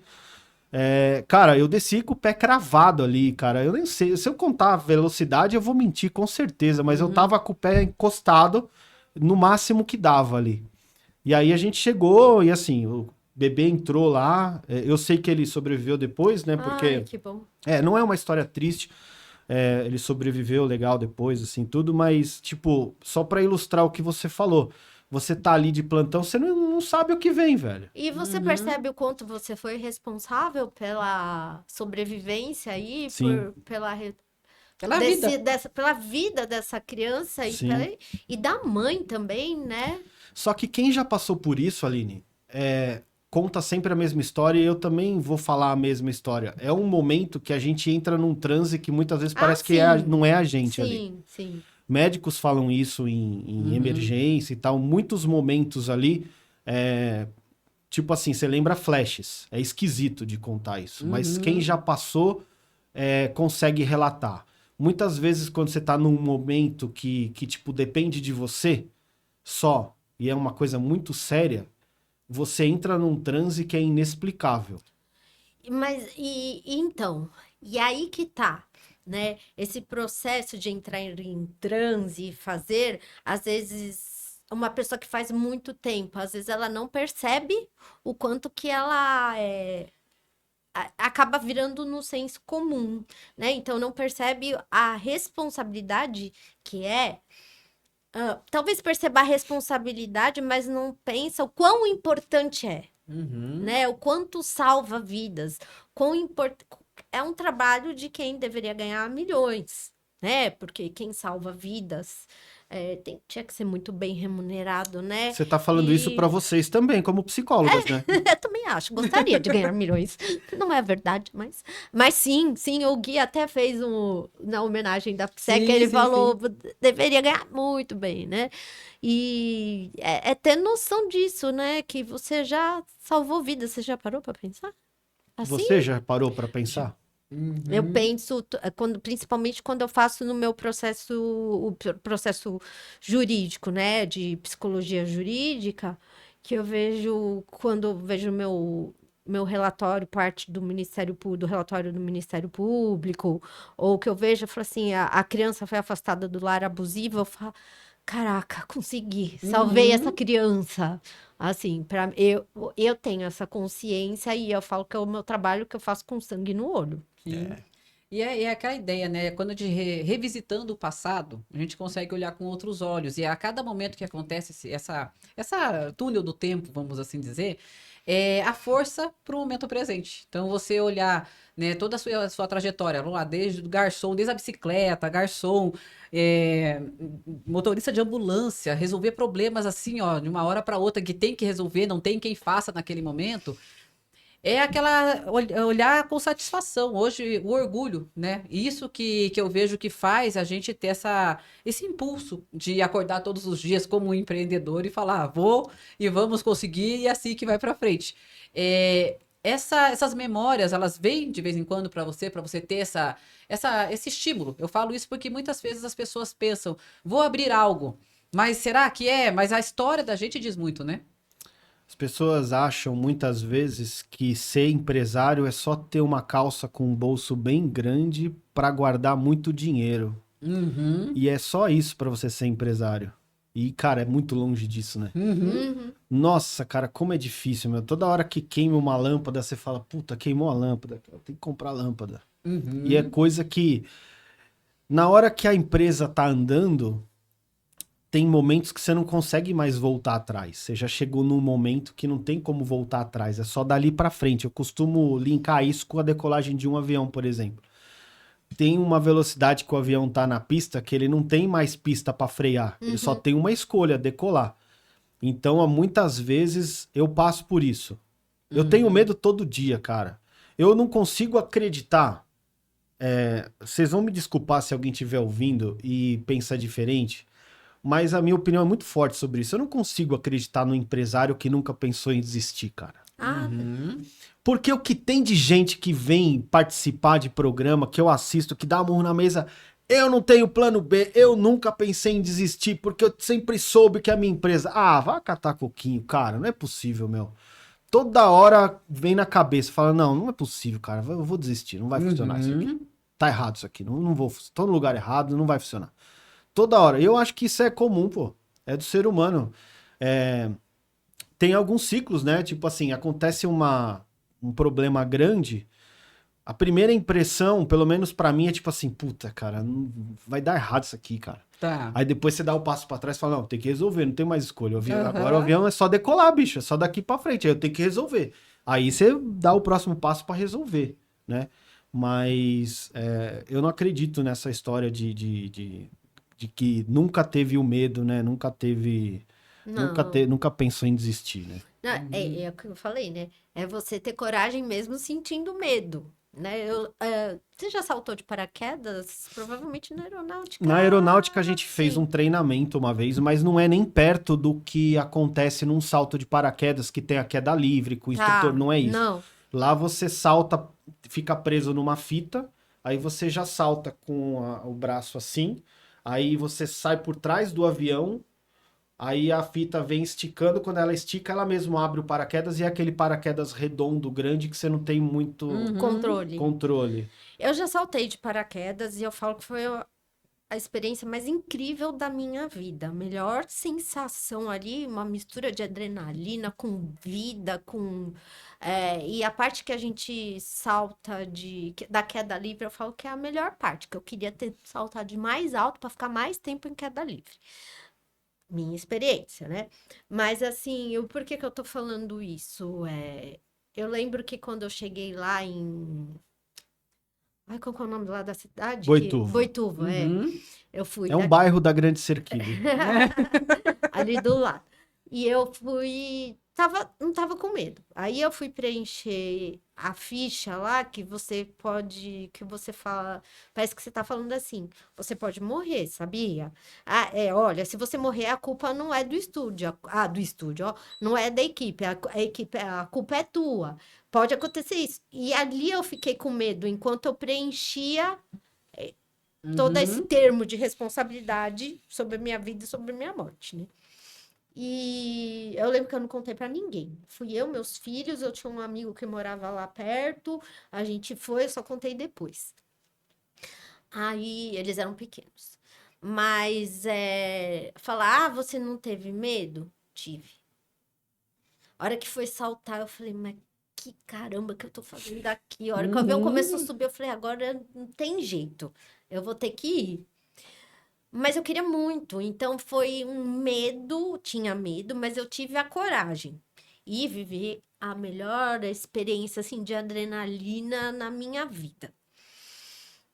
Speaker 3: Cara, eu desci com o pé cravado ali, cara. Eu nem sei. Se eu contar a velocidade, eu vou mentir, com certeza. Mas eu tava com o pé encostado no máximo que dava ali. E aí a gente chegou e assim, o bebê entrou lá. Eu sei que ele sobreviveu depois, né? Porque
Speaker 2: Ai, que bom.
Speaker 3: não é uma história triste. Ele sobreviveu legal depois, assim, tudo. Mas, tipo, só pra ilustrar o que você falou. Você tá ali de plantão, você não sabe o que vem, velho.
Speaker 2: E você percebe o quanto você foi responsável pela sobrevivência aí,
Speaker 3: Sim.
Speaker 2: pela
Speaker 1: Vida.
Speaker 2: pela vida dessa criança
Speaker 3: Sim.
Speaker 2: e da mãe também, né?
Speaker 3: Só que quem já passou por isso, Aline, conta sempre a mesma história e eu também vou falar a mesma história. É um momento que a gente entra num transe que muitas vezes parece que não é a gente ali.
Speaker 2: Sim, sim.
Speaker 3: Médicos falam isso em emergência e tal. Muitos momentos ali, tipo assim, você lembra flashes. É esquisito de contar isso. Mas quem já passou consegue relatar. Muitas vezes, quando você tá num momento que tipo, depende de você só, e é uma coisa muito séria, você entra num transe que é inexplicável.
Speaker 2: Mas, então, e aí que tá, né? Esse processo de entrar em transe e fazer, às vezes, uma pessoa que faz muito tempo, às vezes ela não percebe o quanto que ela acaba virando no senso comum, né? Então, não percebe a responsabilidade que é. Talvez perceba a responsabilidade, mas não pensa o quão importante é. Né? O quanto salva vidas, é um trabalho de quem deveria ganhar milhões, né? Porque quem salva vidas tinha que ser muito bem remunerado, né?
Speaker 3: Você tá falando isso pra vocês também, como psicólogas, né?
Speaker 2: Eu também acho, gostaria de ganhar milhões. Não é verdade, mas sim, o Gui até fez na homenagem da PSEC, ele falou, deveria ganhar muito bem, né? E é ter noção disso, né? Que você já salvou vidas, você já parou para pensar? Assim?
Speaker 3: Você já parou pra pensar?
Speaker 2: Eu penso, principalmente quando eu faço no meu processo jurídico, né, de psicologia jurídica, que eu vejo, quando eu vejo meu relatório, parte do do relatório do Ministério Público, ou que eu vejo, eu falo assim, a criança foi afastada do lar abusivo, eu falo, caraca, consegui, salvei essa criança. Assim, eu tenho essa consciência e eu falo que é o meu trabalho que eu faço com sangue no olho.
Speaker 1: Sim. E é aquela ideia, né? Quando a gente revisitando o passado, a gente consegue olhar com outros olhos. E a cada momento que acontece essa túnel do tempo, vamos assim dizer, é a força para o momento presente. Então, você olhar, né, toda a sua trajetória, vamos lá, desde o garçom, desde a bicicleta, garçom, motorista de ambulância, resolver problemas assim, ó, de uma hora para outra, que tem que resolver, não tem quem faça naquele momento. É aquela olhar com satisfação. Hoje, o orgulho, né? Isso que eu vejo que faz a gente ter esse impulso de acordar todos os dias como um empreendedor e falar, vou e vamos conseguir, e é assim que vai para frente. Essas memórias, elas vêm de vez em quando para você ter esse estímulo. Eu falo isso porque muitas vezes as pessoas pensam, vou abrir algo, mas será que é? Mas a história da gente diz muito, né?
Speaker 3: As pessoas acham muitas vezes que ser empresário é só ter uma calça com um bolso bem grande para guardar muito dinheiro. E é só isso para você ser empresário. E, cara, é muito longe disso, né? Nossa, cara, como é difícil, meu. Toda hora que queima uma lâmpada, você fala, puta, queimou a lâmpada. Eu tenho que comprar lâmpada. E é coisa que, na hora que a empresa tá andando, tem momentos que você não consegue mais voltar atrás. Você já chegou num momento que não tem como voltar atrás. É só dali pra frente. Eu costumo linkar isso com a decolagem de um avião, por exemplo. Tem uma velocidade que o avião tá na pista que ele não tem mais pista pra frear. Ele só tem uma escolha, decolar. Então, muitas vezes, eu passo por isso. Eu tenho medo todo dia, cara. Eu não consigo acreditar. Vocês vão me desculpar se alguém estiver ouvindo e pensa diferente, mas a minha opinião é muito forte sobre isso. Eu não consigo acreditar no empresário que nunca pensou em desistir, cara. Porque o que tem de gente que vem participar de programa, que eu assisto, que dá a mão na mesa, eu não tenho plano B, eu nunca pensei em desistir, porque eu sempre soube que a minha empresa... Ah, vai catar coquinho, cara, não é possível, meu. Toda hora vem na cabeça, fala, não é possível, cara, eu vou desistir, não vai funcionar isso aqui. Tá errado isso aqui, não vou, tô no lugar errado, não vai funcionar. Toda hora. Eu acho que isso é comum, pô. É do ser humano. Tem alguns ciclos, né? Tipo assim, acontece um problema grande. A primeira impressão, pelo menos pra mim, é tipo assim, puta, cara, vai dar errado isso aqui, cara.
Speaker 1: Tá.
Speaker 3: Aí depois você dá o passo pra trás e fala, não, tem que resolver, não tem mais escolha. Agora o avião é só decolar, bicho, é só daqui pra frente, aí eu tenho que resolver. Aí você dá o próximo passo pra resolver, né? Mas eu não acredito nessa história de que nunca teve o medo, né? Nunca teve... Nunca pensou em desistir, né?
Speaker 2: Não, é o que eu falei, né? É você ter coragem mesmo sentindo medo, né? Você já saltou de paraquedas? Provavelmente na aeronáutica.
Speaker 3: Na aeronáutica a gente fez um treinamento uma vez, mas não é nem perto do que acontece num salto de paraquedas, que tem a queda livre, com o instrutor, não é isso.
Speaker 2: Não.
Speaker 3: Lá você salta, fica preso numa fita, aí você já salta com o braço assim, aí você sai por trás do avião, aí a fita vem esticando, quando ela estica, ela mesmo abre o paraquedas e é aquele paraquedas redondo, grande, que você não tem muito
Speaker 2: Controle.
Speaker 3: controle.
Speaker 2: Eu já saltei de paraquedas e eu falo que foi a experiência mais incrível da minha vida. A melhor sensação ali, uma mistura de adrenalina com vida, e a parte que a gente salta da queda livre, eu falo que é a melhor parte, que eu queria ter saltado de mais alto para ficar mais tempo em queda livre. Minha experiência, né? Mas assim, por que que eu tô falando isso? Eu lembro que quando eu cheguei lá em... Ai, qual que é o nome lá da cidade?
Speaker 3: Boituva.
Speaker 2: Boituva,
Speaker 1: Uhum.
Speaker 2: Eu fui
Speaker 3: É um bairro da Grande Cerquilho.
Speaker 2: ali do lado. E eu fui... não tava com medo. Aí eu fui preencher a ficha lá que você pode... Que você fala... Parece que você tá falando assim. Você pode morrer, sabia? Olha, se você morrer, a culpa não é do estúdio. Do estúdio, ó. Não é da equipe. A culpa é tua. Pode acontecer isso. E ali eu fiquei com medo enquanto eu preenchia todo esse termo de responsabilidade sobre a minha vida e sobre a minha morte, né? E eu lembro que eu não contei pra ninguém. Fui eu, meus filhos, eu tinha um amigo que morava lá perto, a gente foi, eu só contei depois. Aí, eles eram pequenos. Mas, falar, você não teve medo? Tive. A hora que foi saltar, eu falei, mas que caramba que eu tô fazendo aqui? A hora que o avião começou a subir, eu falei, agora não tem jeito. Eu vou ter que ir. Mas eu queria muito, então foi um medo, tinha medo, mas eu tive a coragem. E vivi a melhor experiência, assim, de adrenalina na minha vida.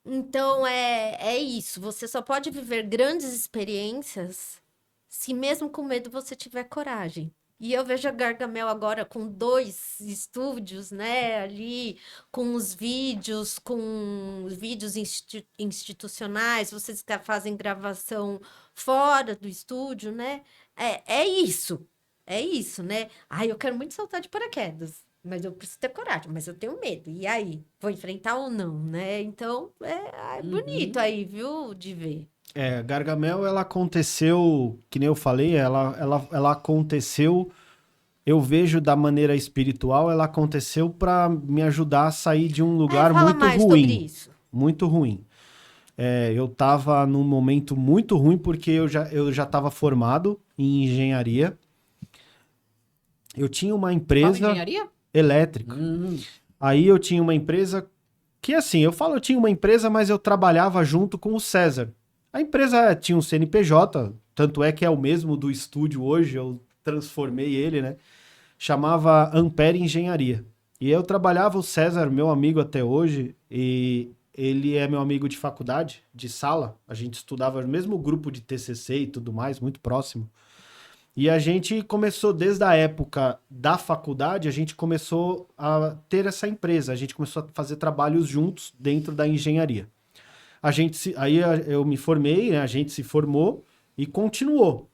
Speaker 2: Então, é isso. Você só pode viver grandes experiências se mesmo com medo você tiver coragem. E eu vejo a Gargamel agora com 2 estúdios, né, ali, com os vídeos institucionais, vocês que fazem gravação fora do estúdio, né? É isso, né? Ai, eu quero muito saltar de paraquedas, mas eu preciso ter coragem, mas eu tenho medo. E aí, vou enfrentar ou não, né? Então, é bonito aí, viu, de ver.
Speaker 3: Gargamel, ela aconteceu, que nem eu falei, ela aconteceu, eu vejo da maneira espiritual, ela aconteceu para me ajudar a sair de um lugar
Speaker 2: Fala
Speaker 3: muito
Speaker 2: mais
Speaker 3: ruim.
Speaker 2: sobre isso.
Speaker 3: Muito ruim. Eu tava num momento muito ruim porque eu já tava formado em engenharia. Eu tinha uma
Speaker 1: Qual
Speaker 3: empresa
Speaker 1: engenharia?
Speaker 3: elétrica. Aí eu tinha uma empresa que, assim, eu tinha uma empresa, mas eu trabalhava junto com o César. A empresa tinha um CNPJ, tanto é que é o mesmo do estúdio hoje, eu transformei ele, né? Chamava Ampere Engenharia. E eu trabalhava, o César, meu amigo até hoje, e ele é meu amigo de faculdade, de sala. A gente estudava no mesmo grupo de TCC e tudo mais, muito próximo. E a gente começou, desde a época da faculdade, a gente começou a ter essa empresa. A gente começou a fazer trabalhos juntos dentro da engenharia. Aí eu me formei, né? A gente se formou e continuou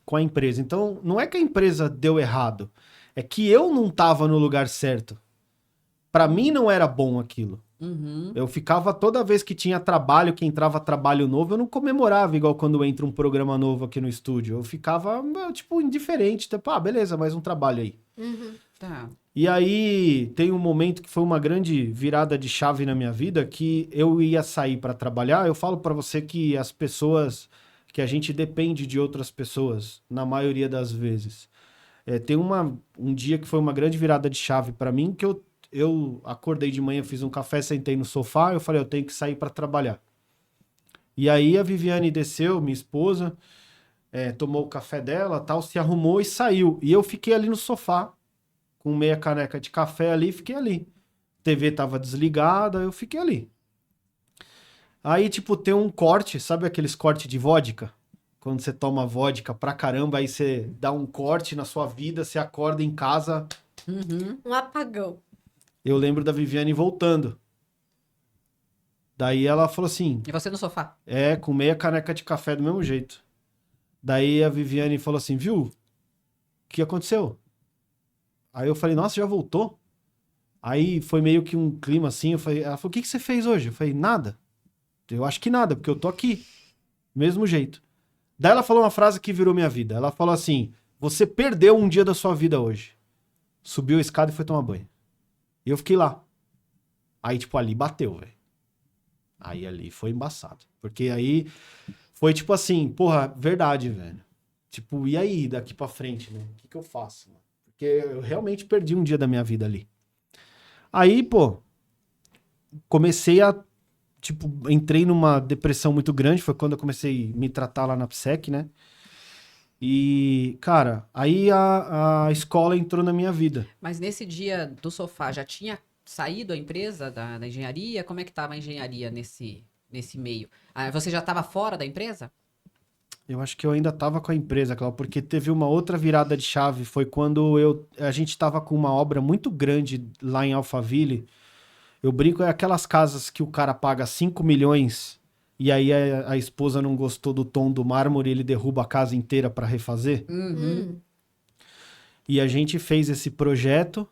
Speaker 3: com a empresa. Então, não é que a empresa deu errado, é que eu não estava no lugar certo. Para mim não era bom aquilo. Eu ficava, toda vez que tinha trabalho, que entrava trabalho novo, eu não comemorava igual quando entra um programa novo aqui no estúdio. Eu ficava, tipo, indiferente. Tipo, beleza, mais um trabalho aí.
Speaker 1: Tá.
Speaker 3: E aí tem um momento que foi uma grande virada de chave na minha vida, que eu ia sair para trabalhar. Eu falo para você que as pessoas, que a gente depende de outras pessoas, na maioria das vezes. Tem um dia que foi uma grande virada de chave para mim, que eu acordei de manhã, fiz um café, sentei no sofá, eu falei, eu tenho que sair para trabalhar. E aí a Viviane desceu, minha esposa, tomou o café dela, tal, se arrumou e saiu. E eu fiquei ali no sofá, com meia caneca de café ali, fiquei ali. A TV tava desligada, eu fiquei ali. Aí, tipo, tem um corte, sabe aqueles cortes de vodka? Quando você toma vodka pra caramba, aí você dá um corte na sua vida, você acorda em casa.
Speaker 2: Um apagão.
Speaker 3: Eu lembro da Viviane voltando. Daí ela falou assim,
Speaker 1: E você no sofá?
Speaker 3: com meia caneca de café do mesmo jeito. Daí a Viviane falou assim, viu? O que aconteceu? Aí eu falei, nossa, já voltou? Aí foi meio que um clima assim, ela falou, o que você fez hoje? Eu falei, nada. Eu acho que nada, porque eu tô aqui. Mesmo jeito. Daí ela falou uma frase que virou minha vida. Ela falou assim, você perdeu um dia da sua vida hoje. Subiu a escada e foi tomar banho. E eu fiquei lá. Aí, tipo, ali bateu, velho. Aí ali foi embaçado. Porque aí foi tipo assim, porra, verdade, velho. Tipo, e aí, daqui pra frente, né? O que eu faço? Mano? Porque eu realmente perdi um dia da minha vida ali. Aí, pô, comecei a, tipo, entrei numa depressão muito grande, foi quando eu comecei a me tratar lá na PSEC, né? E, cara, aí a escola entrou na minha vida.
Speaker 1: Mas nesse dia do sofá, já tinha saído a empresa da engenharia? Como é que tava a engenharia nesse meio? Ah, você já estava fora da empresa?
Speaker 3: Eu acho que eu ainda tava com a empresa, Cláudio, porque teve uma outra virada de chave, foi quando a gente tava com uma obra muito grande lá em Alphaville. Eu brinco, é aquelas casas que o cara paga 5 milhões e aí a esposa não gostou do tom do mármore e ele derruba a casa inteira para refazer. E a gente fez esse projeto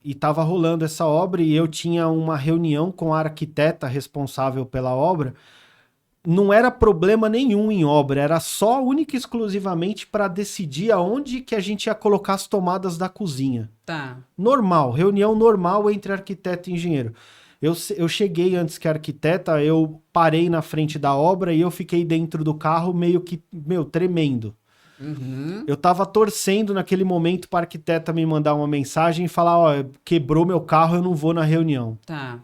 Speaker 3: e tava rolando essa obra e eu tinha uma reunião com a arquiteta responsável pela obra. Não era problema nenhum em obra, era só única e exclusivamente para decidir aonde que a gente ia colocar as tomadas da cozinha.
Speaker 1: Tá.
Speaker 3: Normal, reunião normal entre arquiteto e engenheiro. Eu cheguei antes que a arquiteta, eu parei na frente da obra e eu fiquei dentro do carro meio que, tremendo. Eu tava torcendo naquele momento para a arquiteta me mandar uma mensagem e falar, ó, quebrou meu carro, eu não vou na reunião.
Speaker 1: Tá.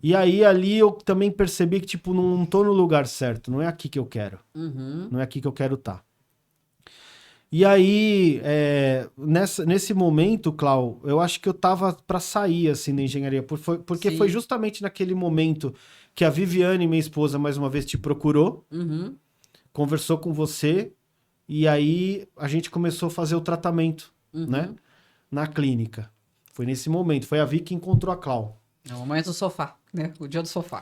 Speaker 3: E aí, ali eu também percebi que, tipo, não tô no lugar certo. Não é aqui que eu quero. Não é aqui que eu quero estar. E aí, nesse momento, Clau, eu acho que eu tava pra sair, assim, da engenharia. Porque
Speaker 1: Sim.
Speaker 3: foi justamente naquele momento que a Viviane, minha esposa, mais uma vez te procurou, conversou com você, e aí a gente começou a fazer o tratamento, né? Na clínica. Foi nesse momento. Foi a Vi que encontrou a Clau.
Speaker 1: É o momento do sofá, né? O dia do sofá.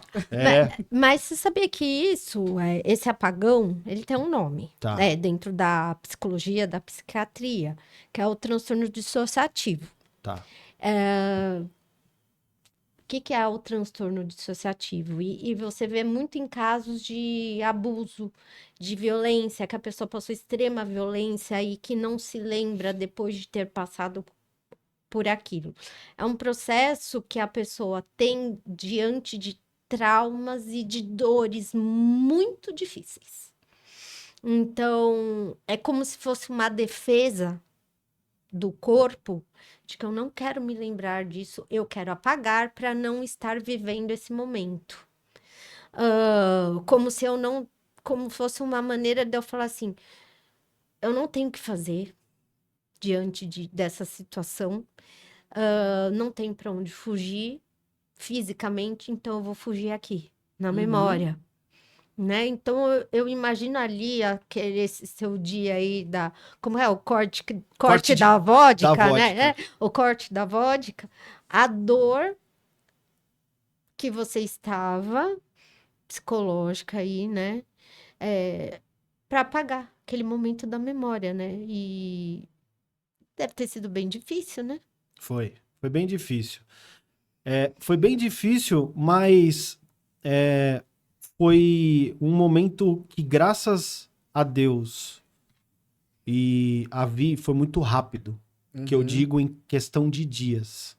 Speaker 2: Mas você sabia que esse apagão, ele tem um nome,
Speaker 3: Tá.
Speaker 2: né, dentro da psicologia, da psiquiatria, que é o transtorno dissociativo.
Speaker 3: Tá.
Speaker 2: O que é o transtorno dissociativo? E você vê muito em casos de abuso, de violência, que a pessoa passou extrema violência e que não se lembra depois de ter passado por aquilo. É um processo que a pessoa tem diante de traumas e de dores muito difíceis. Então, é como se fosse uma defesa do corpo de que eu não quero me lembrar disso, eu quero apagar para não estar vivendo esse momento. Como se eu não, como fosse uma maneira de eu falar assim, eu não tenho o que fazer diante dessa situação. Não tem para onde fugir fisicamente, então eu vou fugir aqui, na memória. Né? Então eu imagino ali esse seu dia aí como é o corte da vodka, né? O corte da vodka, a dor que você estava psicológica aí, né? Para apagar aquele momento da memória, né? E deve ter sido bem difícil, né?
Speaker 3: Foi bem difícil. Foi bem difícil, mas foi um momento que, graças a Deus e a Vi, foi muito rápido. Que eu digo em questão de dias.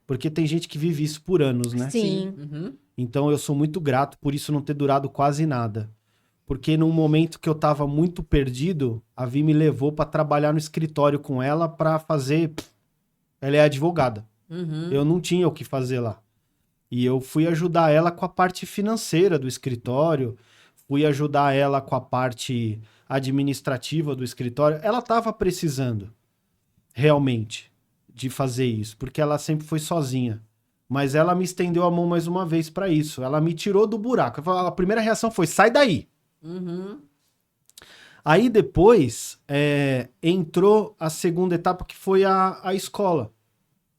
Speaker 3: Porque tem gente que vive isso por anos, né?
Speaker 2: Sim.
Speaker 3: Então eu sou muito grato por isso não ter durado quase nada. Porque num momento que eu tava muito perdido, a Vi me levou para trabalhar no escritório com ela para fazer... Ela é advogada. Eu não tinha o que fazer lá. E eu fui ajudar ela com a parte financeira do escritório, fui ajudar ela com a parte administrativa do escritório. Ela estava precisando, realmente, de fazer isso, porque ela sempre foi sozinha. Mas ela me estendeu a mão mais uma vez para isso. Ela me tirou do buraco. A primeira reação foi, sai daí. Aí depois entrou a segunda etapa, que foi a escola.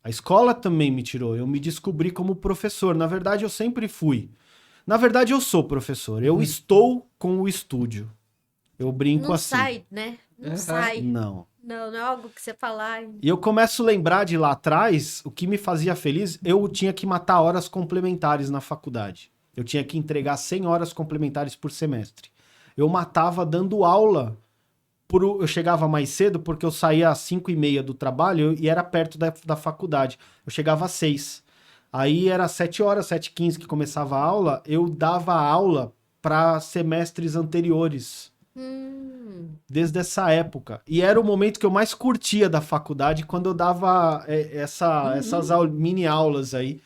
Speaker 3: A escola também me tirou. Eu me descobri como professor. Na verdade, eu sempre fui. Na verdade, eu sou professor. Eu estou com o estúdio. Eu brinco
Speaker 2: Não
Speaker 3: assim.
Speaker 2: sai, né? Não sai.
Speaker 3: Não.
Speaker 2: Não é algo que você fala. Ai,
Speaker 3: E eu começo a lembrar de lá atrás, o que me fazia feliz, eu tinha que matar horas complementares na faculdade. Eu tinha que entregar 100 horas complementares por semestre. Eu matava dando aula. Eu chegava mais cedo porque eu saía às 5h30 do trabalho e era perto da faculdade. Eu chegava às 6. Aí era 7 horas, 7h15 que começava a aula, eu dava aula para semestres anteriores. Desde essa época. E era o momento que eu mais curtia da faculdade, quando eu dava essas mini aulas aí.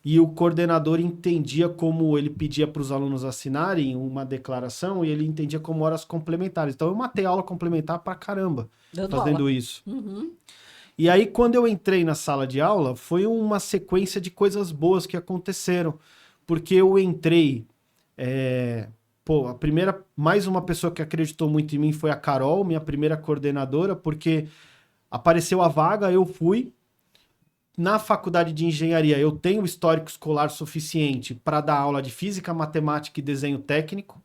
Speaker 3: E o coordenador entendia como ele pedia para os alunos assinarem uma declaração e ele entendia como horas complementares. Então eu matei aula complementar pra caramba fazendo isso. E aí quando eu entrei na sala de aula, foi uma sequência de coisas boas que aconteceram. Porque eu entrei... a primeira, mais uma pessoa que acreditou muito em mim foi a Carol, minha primeira coordenadora, porque apareceu a vaga, eu fui. Na faculdade de engenharia, eu tenho histórico escolar suficiente para dar aula de física, matemática e desenho técnico.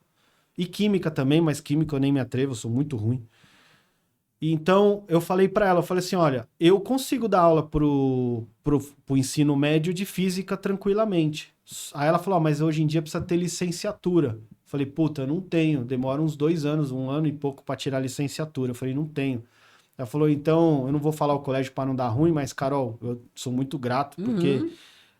Speaker 3: E química também, mas química eu nem me atrevo, eu sou muito ruim. E então, eu falei para ela, eu falei assim, olha, eu consigo dar aula pro ensino médio de física tranquilamente. Aí ela falou, mas hoje em dia precisa ter licenciatura. Eu falei, puta, eu não tenho, demora uns 2 anos, 1 ano e pouco para tirar a licenciatura. Eu falei, não tenho. Ela falou, então, eu não vou falar o colégio para não dar ruim, mas, Carol, eu sou muito grato, porque,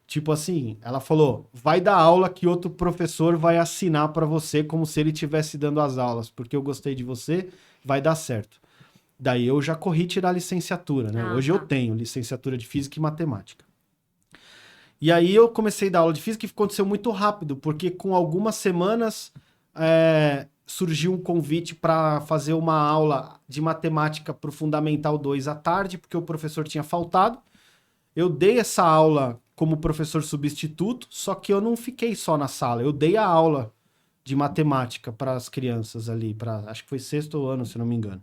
Speaker 3: tipo assim, ela falou, vai dar aula que outro professor vai assinar para você como se ele estivesse dando as aulas, porque eu gostei de você, vai dar certo. Daí eu já corri tirar a licenciatura, né? Hoje eu tenho licenciatura de Física e Matemática. E aí eu comecei a dar aula de Física e aconteceu muito rápido, porque com algumas semanas surgiu um convite para fazer uma aula de matemática para o Fundamental 2 à tarde, porque o professor tinha faltado. Eu dei essa aula como professor substituto, só que eu não fiquei só na sala, eu dei a aula de matemática para as crianças ali, acho que foi 6º ano, se não me engano.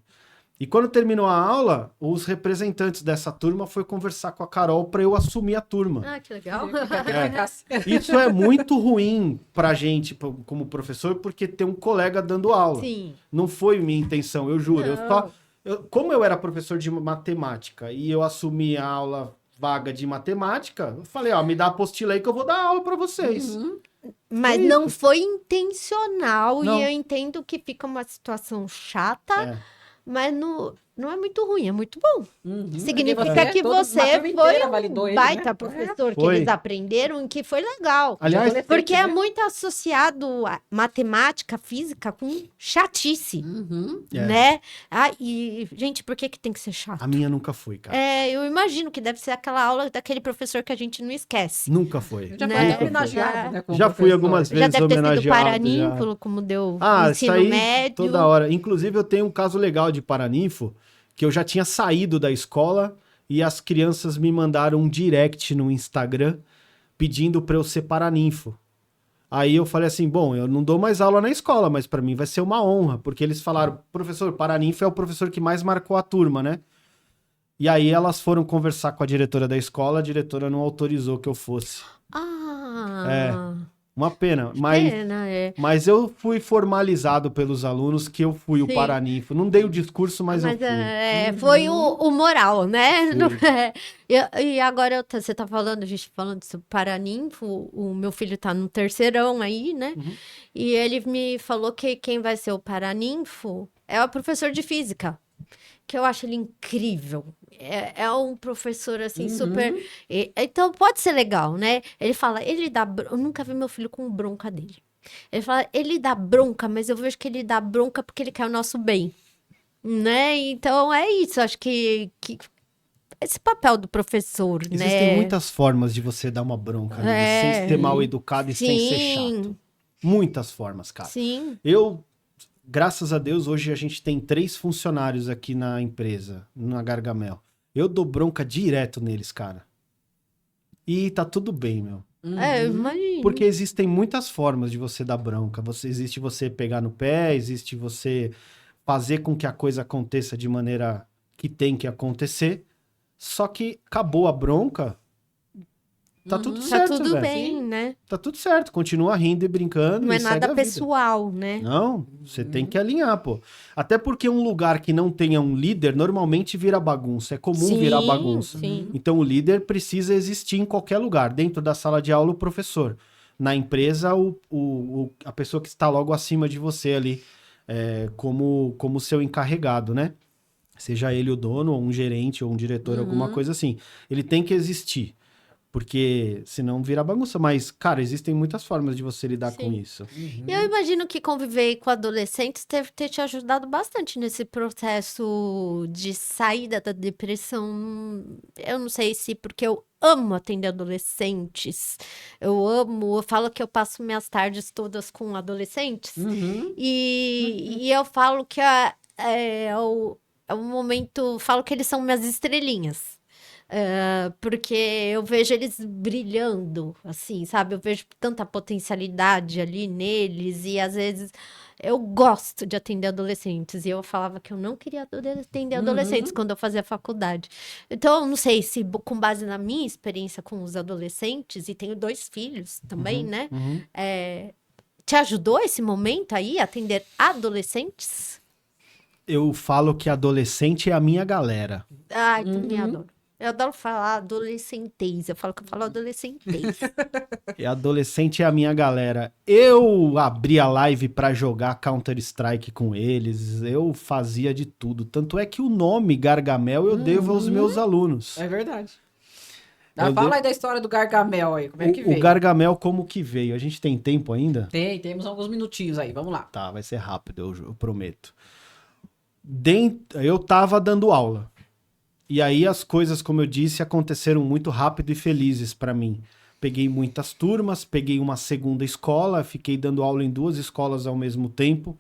Speaker 3: E quando terminou a aula, os representantes dessa turma foram conversar com a Carol para eu assumir a turma.
Speaker 2: Ah, que legal.
Speaker 3: Isso é muito ruim pra gente, como professor, porque tem um colega dando aula.
Speaker 2: Sim.
Speaker 3: Não foi minha intenção, eu juro. Como eu era professor de matemática e eu assumi a aula vaga de matemática, eu falei, ó, me dá a apostila aí que eu vou dar aula para vocês.
Speaker 2: Mas não foi intencional
Speaker 3: Não.
Speaker 2: e eu entendo que fica uma situação chata. Mas não é muito ruim, é muito bom. Significa que você foi um baita professor, que eles aprenderam e que foi legal.
Speaker 3: Aliás,
Speaker 2: porque é muito associado a matemática, física com chatice, né? E, gente, por que tem que ser chato?
Speaker 3: A minha nunca foi, cara.
Speaker 2: Eu imagino que deve ser aquela aula daquele professor que a gente não esquece.
Speaker 3: Nunca foi.
Speaker 1: Já foi homenageado, né?
Speaker 3: Já fui algumas vezes
Speaker 2: já deve ter
Speaker 3: homenageado.
Speaker 2: sido paraninfo, como deu ensino
Speaker 3: isso aí,
Speaker 2: médio.
Speaker 3: Toda hora. Inclusive, eu tenho um caso legal de paraninfo, que eu já tinha saído da escola e as crianças me mandaram um direct no Instagram pedindo para eu ser paraninfo. Aí eu falei assim, bom, eu não dou mais aula na escola, mas para mim vai ser uma honra, porque eles falaram, professor, paraninfo é o professor que mais marcou a turma, né? E aí elas foram conversar com a diretora da escola, a diretora não autorizou que eu fosse. Uma pena, mas eu fui formalizado pelos alunos que eu fui o paraninfo. Não dei o discurso, mas eu fui.
Speaker 2: Foi o moral, né? E agora você tá falando, a gente falando de paraninfo, o meu filho tá no 3º aí, né? E ele me falou que quem vai ser o paraninfo é o professor de física. Que eu acho ele incrível. É um professor, assim, super... Então, pode ser legal, né? Ele fala, eu nunca vi meu filho com bronca dele. Ele fala, ele dá bronca, mas eu vejo que ele dá bronca porque ele quer o nosso bem. Né? Então, é isso. Acho que esse papel do professor, né?
Speaker 3: Existem muitas formas de você dar uma bronca, né? Sem ser mal educado e sem ser chato. Muitas formas, cara.
Speaker 2: Sim.
Speaker 3: Graças a Deus, hoje a gente tem 3 funcionários aqui na empresa, na Gargamel. Eu dou bronca direto neles, cara. E tá tudo bem, meu.
Speaker 2: Eu imagino.
Speaker 3: Porque existem muitas formas de você dar bronca. Existe você pegar no pé, existe você fazer com que a coisa aconteça de maneira que tem que acontecer. Só que acabou a bronca, Tá tudo
Speaker 2: Tá
Speaker 3: certo,
Speaker 2: tudo
Speaker 3: velho.
Speaker 2: bem, né?
Speaker 3: Tá tudo certo, continua rindo e brincando.
Speaker 2: Não é
Speaker 3: e segue
Speaker 2: nada
Speaker 3: a vida.
Speaker 2: pessoal, né?
Speaker 3: Não, você tem que alinhar, pô. Até porque um lugar que não tenha um líder normalmente vira bagunça. É comum virar bagunça.
Speaker 2: Sim.
Speaker 3: Então o líder precisa existir em qualquer lugar. Dentro da sala de aula, o professor. Na empresa, a pessoa que está logo acima de você ali, como seu encarregado, né? Seja ele o dono, ou um gerente, ou um diretor, alguma coisa assim. Ele tem que existir. Porque senão vira bagunça. Mas, cara, existem muitas formas de você lidar com
Speaker 2: Sim.
Speaker 3: isso.
Speaker 2: E eu imagino que conviver com adolescentes deve ter te ajudado bastante nesse processo de saída da depressão. Eu não sei se porque eu amo atender adolescentes. Eu falo que eu passo minhas tardes todas com adolescentes. E eu falo que é o momento, falo que eles são minhas estrelinhas. Porque eu vejo eles brilhando, assim, sabe? Eu vejo tanta potencialidade ali neles e às vezes eu gosto de atender adolescentes e eu falava que eu não queria atender adolescentes quando eu fazia faculdade. Então, eu não sei se com base na minha experiência com os adolescentes, e tenho 2 filhos também, né? Te ajudou esse momento aí, atender adolescentes?
Speaker 3: Eu falo que adolescente é a minha galera.
Speaker 2: Ai, também adoro. Eu adoro falar adolescentez. Eu falo que eu falo adolescentez.
Speaker 3: E adolescente é a minha galera. Eu abri a live pra jogar Counter-Strike com eles. Eu fazia de tudo. Tanto é que o nome Gargamel eu devo aos meus alunos.
Speaker 1: É verdade. Fala aí da história do Gargamel aí, como é que veio?
Speaker 3: O Gargamel como que veio? A gente tem tempo ainda?
Speaker 1: Temos alguns minutinhos aí, vamos lá.
Speaker 3: Tá, vai ser rápido, eu prometo. Eu tava dando aula. E aí as coisas, como eu disse, aconteceram muito rápido e felizes pra mim. Peguei muitas turmas, peguei uma segunda escola, fiquei dando aula em 2 escolas ao mesmo tempo.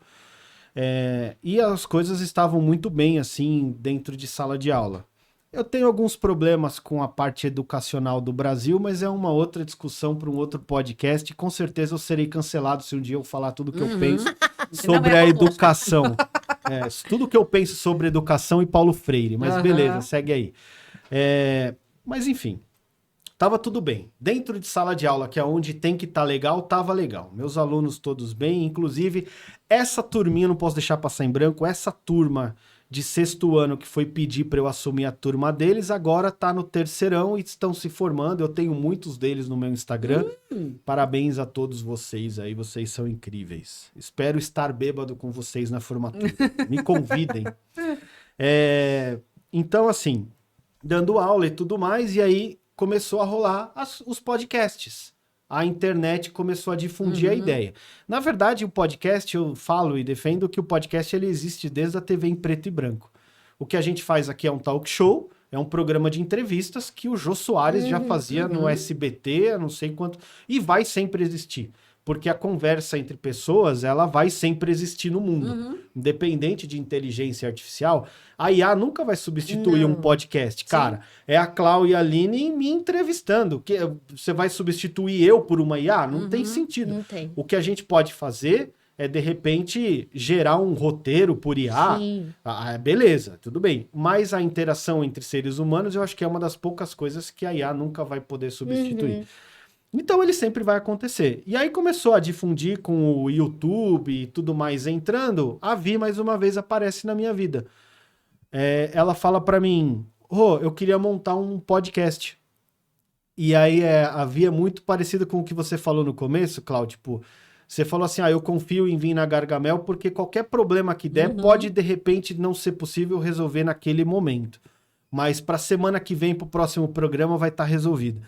Speaker 3: E as coisas estavam muito bem, assim, dentro de sala de aula. Eu tenho alguns problemas com a parte educacional do Brasil, mas é uma outra discussão para um outro podcast. Com certeza eu serei cancelado se um dia eu falar tudo que eu penso sobre a educação. Tudo que eu penso sobre educação e Paulo Freire. Mas beleza, segue aí. Mas enfim, tava tudo bem. Dentro de sala de aula, que é onde tem que estar legal, tava legal. Meus alunos todos bem, inclusive essa turminha, não posso deixar passar em branco, essa turma de 6º ano que foi pedir para eu assumir a turma deles, agora tá no 3º e estão se formando. Eu tenho muitos deles no meu Instagram. Parabéns a todos vocês aí, vocês são incríveis. Espero estar bêbado com vocês na formatura. Me convidem. Então, assim, dando aula e tudo mais, e aí começou a rolar os podcasts. A internet começou a difundir a ideia. Na verdade, o podcast, eu falo e defendo que o podcast ele existe desde a TV em preto e branco. O que a gente faz aqui é um talk show, é um programa de entrevistas que o Jô Soares já fazia no SBT, não sei quanto, e vai sempre existir. Porque a conversa entre pessoas, ela vai sempre existir no mundo. Independente de inteligência artificial, a IA nunca vai substituir um podcast. Cara, é a Clau e a Aline me entrevistando. Você vai substituir eu por uma IA? Não tem sentido.
Speaker 2: Não tem.
Speaker 3: O que a gente pode fazer é, de repente, gerar um roteiro por IA.
Speaker 2: Sim.
Speaker 3: Beleza, tudo bem. Mas a interação entre seres humanos, eu acho que é uma das poucas coisas que a IA nunca vai poder substituir. Então ele sempre vai acontecer. E aí começou a difundir com o YouTube e tudo mais entrando. A Vi, mais uma vez, aparece na minha vida. Ela fala pra mim, eu queria montar um podcast. E aí a Vi é muito parecida com o que você falou no começo, Cláudio. Tipo, você falou assim, eu confio em vir na Gargamel porque qualquer problema que der pode, de repente, não ser possível resolver naquele momento. Mas pra semana que vem, pro próximo programa, vai estar resolvido.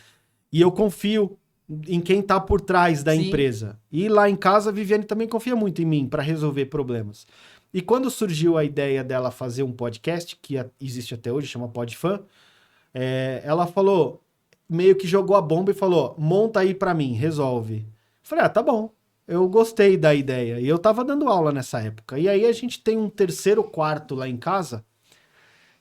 Speaker 3: E eu confio em quem tá por trás da empresa. E lá em casa, a Viviane também confia muito em mim para resolver problemas. E quando surgiu a ideia dela fazer um podcast, que existe até hoje, chama Podfan, ela falou, meio que jogou a bomba e falou, monta aí para mim, resolve. Falei, tá bom. Eu gostei da ideia. E eu tava dando aula nessa época. E aí a gente tem um 3º quarto lá em casa,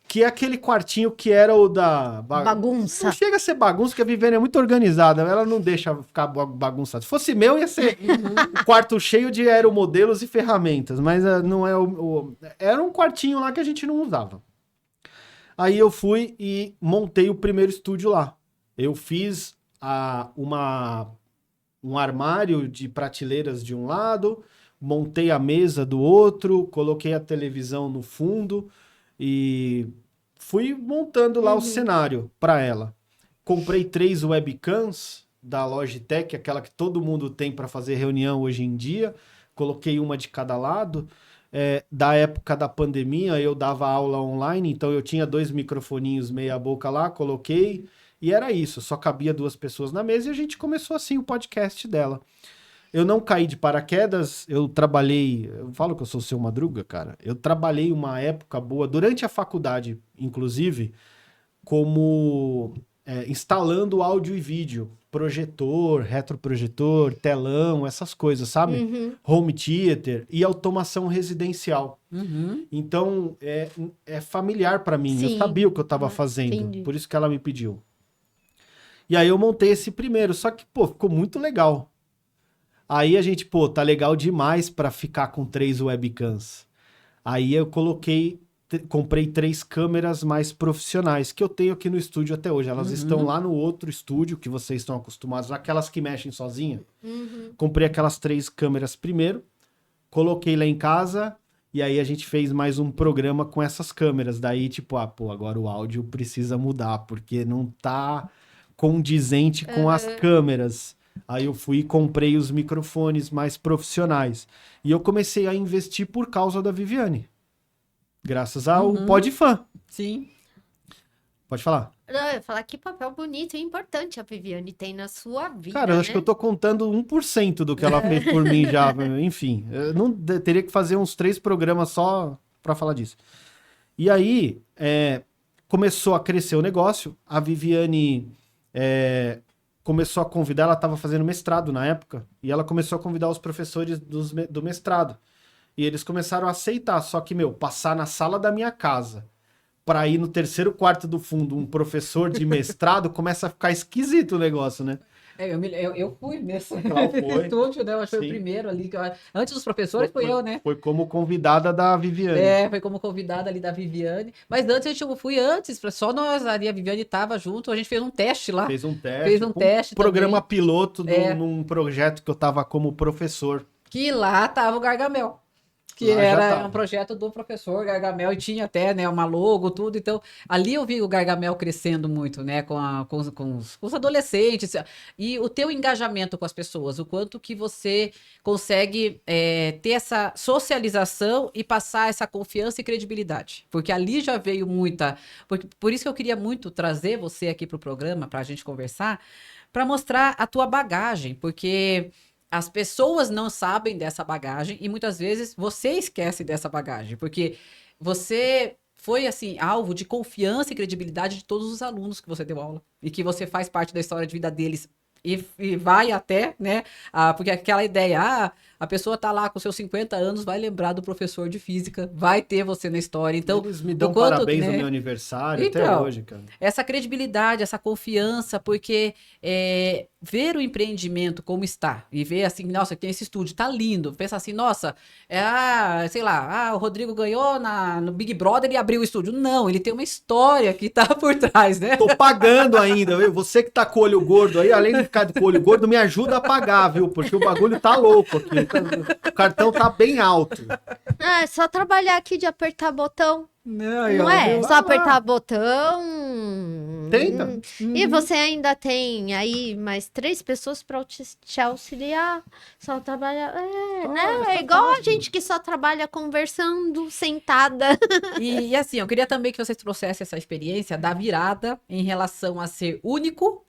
Speaker 3: que é aquele quartinho que era o da...
Speaker 2: Bagunça.
Speaker 3: Não chega a ser bagunça, porque a Viviane é muito organizada. Ela não deixa ficar bagunçado. Se fosse meu, ia ser um quarto cheio de aeromodelos e ferramentas. Mas não é Era um quartinho lá que a gente não usava. Aí eu fui e montei o primeiro estúdio lá. Eu fiz um armário de prateleiras de um lado, montei a mesa do outro, coloquei a televisão no fundo e fui montando lá o cenário para ela. Comprei 3 webcams da Logitech, aquela que todo mundo tem para fazer reunião hoje em dia. Coloquei uma de cada lado. Da época da pandemia, eu dava aula online, então eu tinha 2 microfoninhos meia boca lá, coloquei, e era isso. Só cabia 2 pessoas na mesa e a gente começou assim o podcast dela. Eu não caí de paraquedas, eu falo que eu sou o Seu Madruga, cara. Eu trabalhei uma época boa, durante a faculdade, inclusive, como instalando áudio e vídeo, projetor, retroprojetor, telão, essas coisas, sabe? Home theater e automação residencial. Então, é familiar para mim.
Speaker 2: Sim.
Speaker 3: Eu sabia o que eu estava fazendo,
Speaker 2: Entendi.
Speaker 3: por isso que ela me pediu. E aí eu montei esse primeiro, só que, pô, ficou muito legal. Aí a gente, pô, tá legal demais para ficar com 3 webcams. Aí eu comprei 3 câmeras mais profissionais, que eu tenho aqui no estúdio até hoje. Elas estão lá no outro estúdio, que vocês estão acostumados, aquelas que mexem sozinha. Comprei aquelas 3 câmeras primeiro, coloquei lá em casa, e aí a gente fez mais um programa com essas câmeras. Daí, tipo, agora o áudio precisa mudar, porque não tá condizente com as câmeras. Aí eu fui e comprei os microfones mais profissionais. E eu comecei a investir por causa da Viviane. Graças ao Podfan.
Speaker 1: Sim.
Speaker 3: Pode falar.
Speaker 2: Não, eu ia falar que papel bonito e importante a Viviane tem na sua vida,
Speaker 3: Cara, eu acho que eu tô contando 1% do que ela fez por mim já. Enfim, eu não teria que fazer uns 3 programas só pra falar disso. E aí, começou a crescer o negócio. A Viviane começou a convidar, ela estava fazendo mestrado na época, e ela começou a convidar os professores do mestrado. E eles começaram a aceitar, só que, passar na sala da minha casa para ir no 3º quarto do fundo um professor de mestrado, começa a ficar esquisito o negócio, né?
Speaker 1: Eu fui nesse
Speaker 3: Foi.
Speaker 1: estúdio, né? Eu acho que foi o
Speaker 3: Sim.
Speaker 1: primeiro ali. Antes dos professores, fui eu, né?
Speaker 3: Foi como convidada da Viviane.
Speaker 1: Foi como convidada ali da Viviane. Mas antes, eu fui antes, só nós ali, a Viviane tava junto, a gente fez um teste lá.
Speaker 3: Fez um teste.
Speaker 1: Fez um teste
Speaker 3: programa
Speaker 1: também.
Speaker 3: piloto num projeto que eu tava como professor.
Speaker 1: Que lá tava o Gargamel. Que
Speaker 3: Lá já
Speaker 1: era
Speaker 3: tava.
Speaker 1: um projeto do professor Gargamel e tinha até, né, uma logo, tudo. Então, ali eu vi o Gargamel crescendo muito, né, com os adolescentes. E o teu engajamento com as pessoas, o quanto que você consegue ter essa socialização e passar essa confiança e credibilidade. Porque ali já veio muita... Por isso que eu queria muito trazer você aqui para o programa, para a gente conversar, para mostrar a tua bagagem, porque... As pessoas não sabem dessa bagagem e muitas vezes você esquece dessa bagagem, porque você foi, assim, alvo de confiança e credibilidade de todos os alunos que você deu aula e que você faz parte da história de vida deles e vai até, né, porque aquela ideia, a pessoa tá lá com seus 50 anos, vai lembrar do professor de física, vai ter você na história, então...
Speaker 3: Eles me dão
Speaker 1: o quanto,
Speaker 3: parabéns
Speaker 1: né,
Speaker 3: no meu aniversário até
Speaker 1: então,
Speaker 3: hoje, cara.
Speaker 1: essa credibilidade, essa confiança, porque ver o empreendimento como está e ver assim, nossa, tem esse estúdio, tá lindo. Pensa assim, nossa, sei lá, o Rodrigo ganhou no Big Brother e abriu o estúdio. Não, ele tem uma história que tá por trás, né?
Speaker 3: Tô pagando ainda, viu? Você que tá com o olho gordo aí, além de ficar com o olho gordo, me ajuda a pagar, viu? Porque o bagulho tá louco aqui. O cartão tá bem alto.
Speaker 2: É só trabalhar aqui de apertar botão. Não é? Só apertar botão.
Speaker 3: Tenta.
Speaker 2: E você ainda tem aí mais 3 pessoas para te auxiliar. Só trabalhar. Né? É igual a gente que só trabalha conversando, sentada.
Speaker 1: E assim, eu queria também que vocês trouxessem essa experiência da virada em relação a ser único.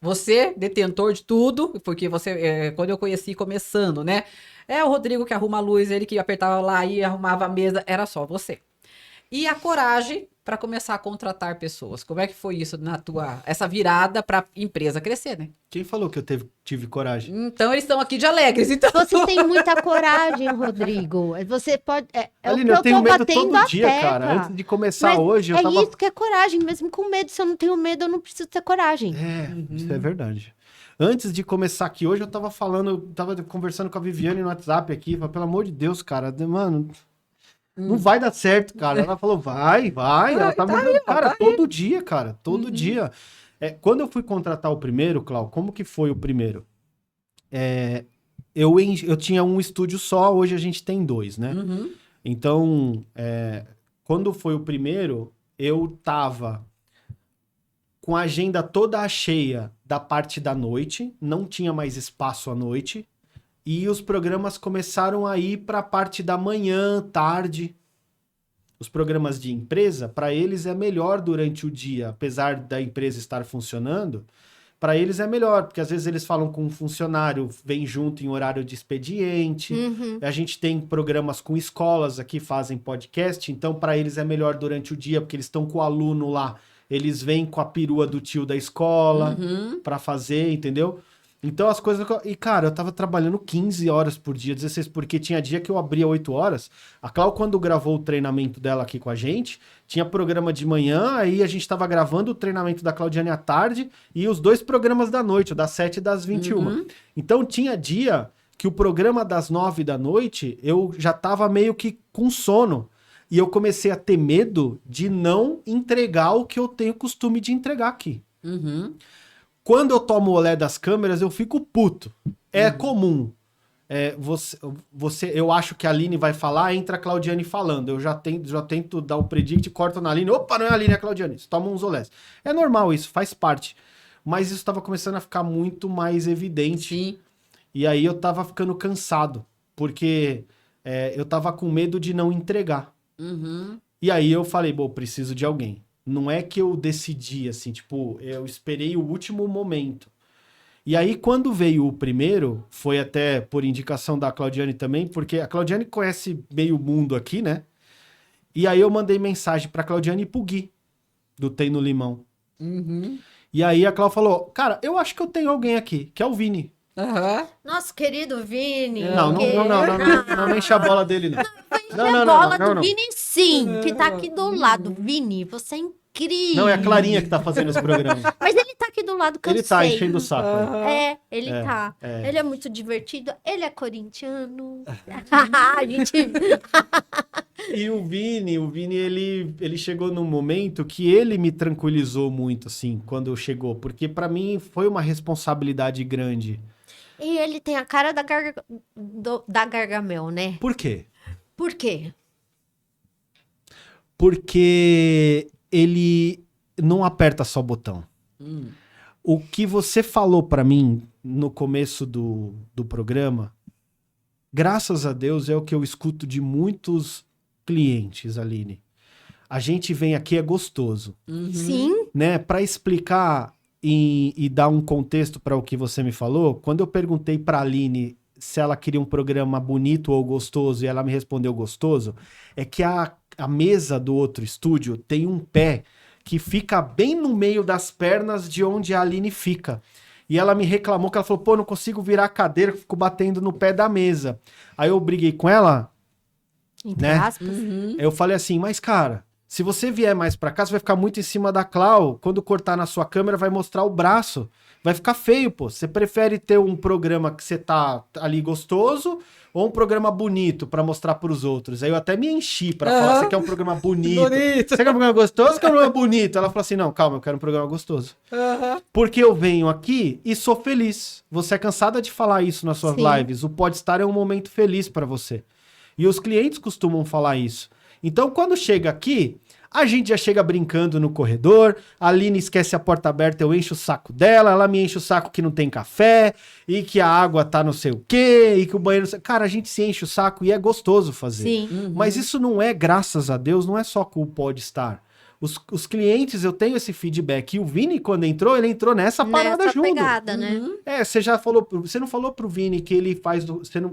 Speaker 1: Você, detentor de tudo, porque você, quando eu conheci começando, né? É o Rodrigo que arruma a luz, ele que apertava lá e arrumava a mesa, era só você. E a coragem para começar a contratar pessoas. Como é que foi isso essa virada para a empresa crescer, né?
Speaker 3: Quem falou que eu tive coragem?
Speaker 1: Então eles estão aqui de alegres, então.
Speaker 2: Você tem muita coragem, Rodrigo. Você pode.
Speaker 3: Aline, eu tenho medo todo dia, cara. Antes de começar hoje, eu tava...
Speaker 2: isso que é coragem, mesmo com medo. Se eu não tenho medo, eu não preciso ter coragem.
Speaker 3: Isso é verdade. Antes de começar aqui hoje, eu tava conversando com a Viviane no WhatsApp aqui, falei, pelo amor de Deus, cara, mano, não vai dar certo, cara. Ela falou, vai. Ela tá me dando, cara, todo dia, cara, todo dia. Quando eu fui contratar o primeiro, Clau, como que foi o primeiro? Eu tinha um estúdio só, hoje a gente tem 2, né?
Speaker 1: Uhum.
Speaker 3: Então, quando foi o primeiro, eu tava com a agenda toda cheia da parte da noite, não tinha mais espaço à noite, e os programas começaram a ir para a parte da manhã, tarde. Os programas de empresa, para eles é melhor durante o dia, apesar da empresa estar funcionando, para eles é melhor, porque às vezes eles falam com um funcionário, vem junto em horário de expediente. A gente tem programas com escolas aqui, fazem podcast, então para eles é melhor durante o dia, porque eles estão com o aluno lá, eles vêm com a perua do tio da escola para fazer, entendeu? Então as coisas... E, cara, eu tava trabalhando 15 horas por dia, 16, porque tinha dia que eu abria 8 horas. A Clau, quando gravou o treinamento dela aqui com a gente, tinha programa de manhã, aí a gente tava gravando o treinamento da Claudiane à tarde e os 2 programas da noite, o das 7 e das 21. Então tinha dia que o programa das 9 da noite, eu já tava meio que com sono. E eu comecei a ter medo de não entregar o que eu tenho costume de entregar aqui. Quando eu tomo o olé das câmeras, eu fico puto. É comum. Eu acho que a Aline vai falar, entra a Claudiane falando. Eu já tento dar o predict, corto na Aline. Opa, não é a Aline, é a Claudiane. Toma uns olés. É normal isso, faz parte. Mas isso estava começando a ficar muito mais evidente.
Speaker 1: Sim.
Speaker 3: E aí eu tava ficando cansado. Porque eu tava com medo de não entregar. E aí eu falei, bom, preciso de alguém. Não é que eu decidi, assim, tipo, eu esperei o último momento. E aí, quando veio o primeiro, foi até por indicação da Claudiane também, porque a Claudiane conhece meio mundo aqui, né? E aí eu mandei mensagem pra Claudiane e pro Gui, do Tem no Limão. E aí a Clau falou, cara, eu acho que eu tenho alguém aqui, que é o Vini.
Speaker 2: Nosso querido Vini.
Speaker 3: Não enche a bola dele, não.
Speaker 2: A bola do Vini, sim, que tá aqui do lado. Vini, você é incrível.
Speaker 3: Não, é a Clarinha que tá fazendo os programas.
Speaker 2: Mas ele tá aqui do lado que
Speaker 3: Ele
Speaker 2: eu
Speaker 3: tá
Speaker 2: sei.
Speaker 3: enchendo o saco.
Speaker 2: Ele tá.
Speaker 3: é.
Speaker 2: Ele é muito divertido. Ele é corintiano. A gente...
Speaker 3: E o Vini, ele chegou num momento que ele me tranquilizou muito, assim, quando chegou. Porque pra mim foi uma responsabilidade grande.
Speaker 2: E ele tem a cara da Gargamel, né?
Speaker 3: Por quê?
Speaker 2: Por quê?
Speaker 3: Porque ele não aperta só botão. O que você falou pra mim no começo do programa, graças a Deus, é o que eu escuto de muitos clientes, Aline. A gente vem aqui, é gostoso.
Speaker 2: Sim.
Speaker 3: Né? Pra explicar e dar um contexto para o que você me falou, quando eu perguntei pra Aline se ela queria um programa bonito ou gostoso e ela me respondeu gostoso, é que a mesa do outro estúdio tem um pé que fica bem no meio das pernas de onde a Aline fica. E ela me reclamou que ela falou, pô, não consigo virar a cadeira, fico batendo no pé da mesa. Aí eu briguei com ela,
Speaker 2: Entre
Speaker 3: né?
Speaker 2: aspas.
Speaker 3: Eu falei assim, mas cara, se você vier mais pra cá, você vai ficar muito em cima da Clau. Quando cortar na sua câmera, vai mostrar o braço. Vai ficar feio, pô. Você prefere ter um programa que você tá ali gostoso ou um programa bonito pra mostrar pros outros? Aí eu até me enchi pra falar, você quer um programa bonito? Você quer um programa gostoso ou quer um programa bonito? Ela falou assim, não, calma, eu quero um programa gostoso. Porque eu venho aqui e sou feliz. Você é cansada de falar isso nas suas lives. O Podstar é um momento feliz pra você. E os clientes costumam falar isso. Então, quando chega aqui, a gente já chega brincando no corredor, a Aline esquece a porta aberta, eu encho o saco dela, ela me enche o saco que não tem café, e que a água tá não sei o quê, e que o banheiro... Cara, a gente se enche o saco e é gostoso fazer.
Speaker 2: Sim.
Speaker 3: Mas isso não é, graças a Deus, não é só com o Podstar. Os clientes, eu tenho esse feedback. E o Vini, quando entrou, ele entrou nessa parada junto.
Speaker 2: Pegada, né?
Speaker 3: Você não falou pro Vini que ele faz...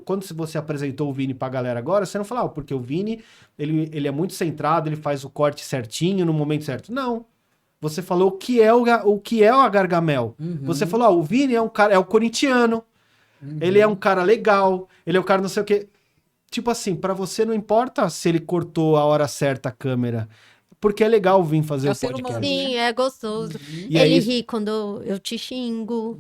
Speaker 3: quando você apresentou o Vini pra galera agora, você não falou, porque o Vini, ele é muito centrado, ele faz o corte certinho, no momento certo. Não. Você falou o que é a Gargamel. Você falou, o Vini é um cara, é o corintiano, ele é um cara legal, ele é um cara não sei o quê. Tipo assim, pra você não importa se ele cortou a hora certa a câmera... Porque é legal vir fazer o podcast.
Speaker 2: Sim, é gostoso.
Speaker 3: E
Speaker 2: ele
Speaker 3: aí...
Speaker 2: ri quando eu te xingo.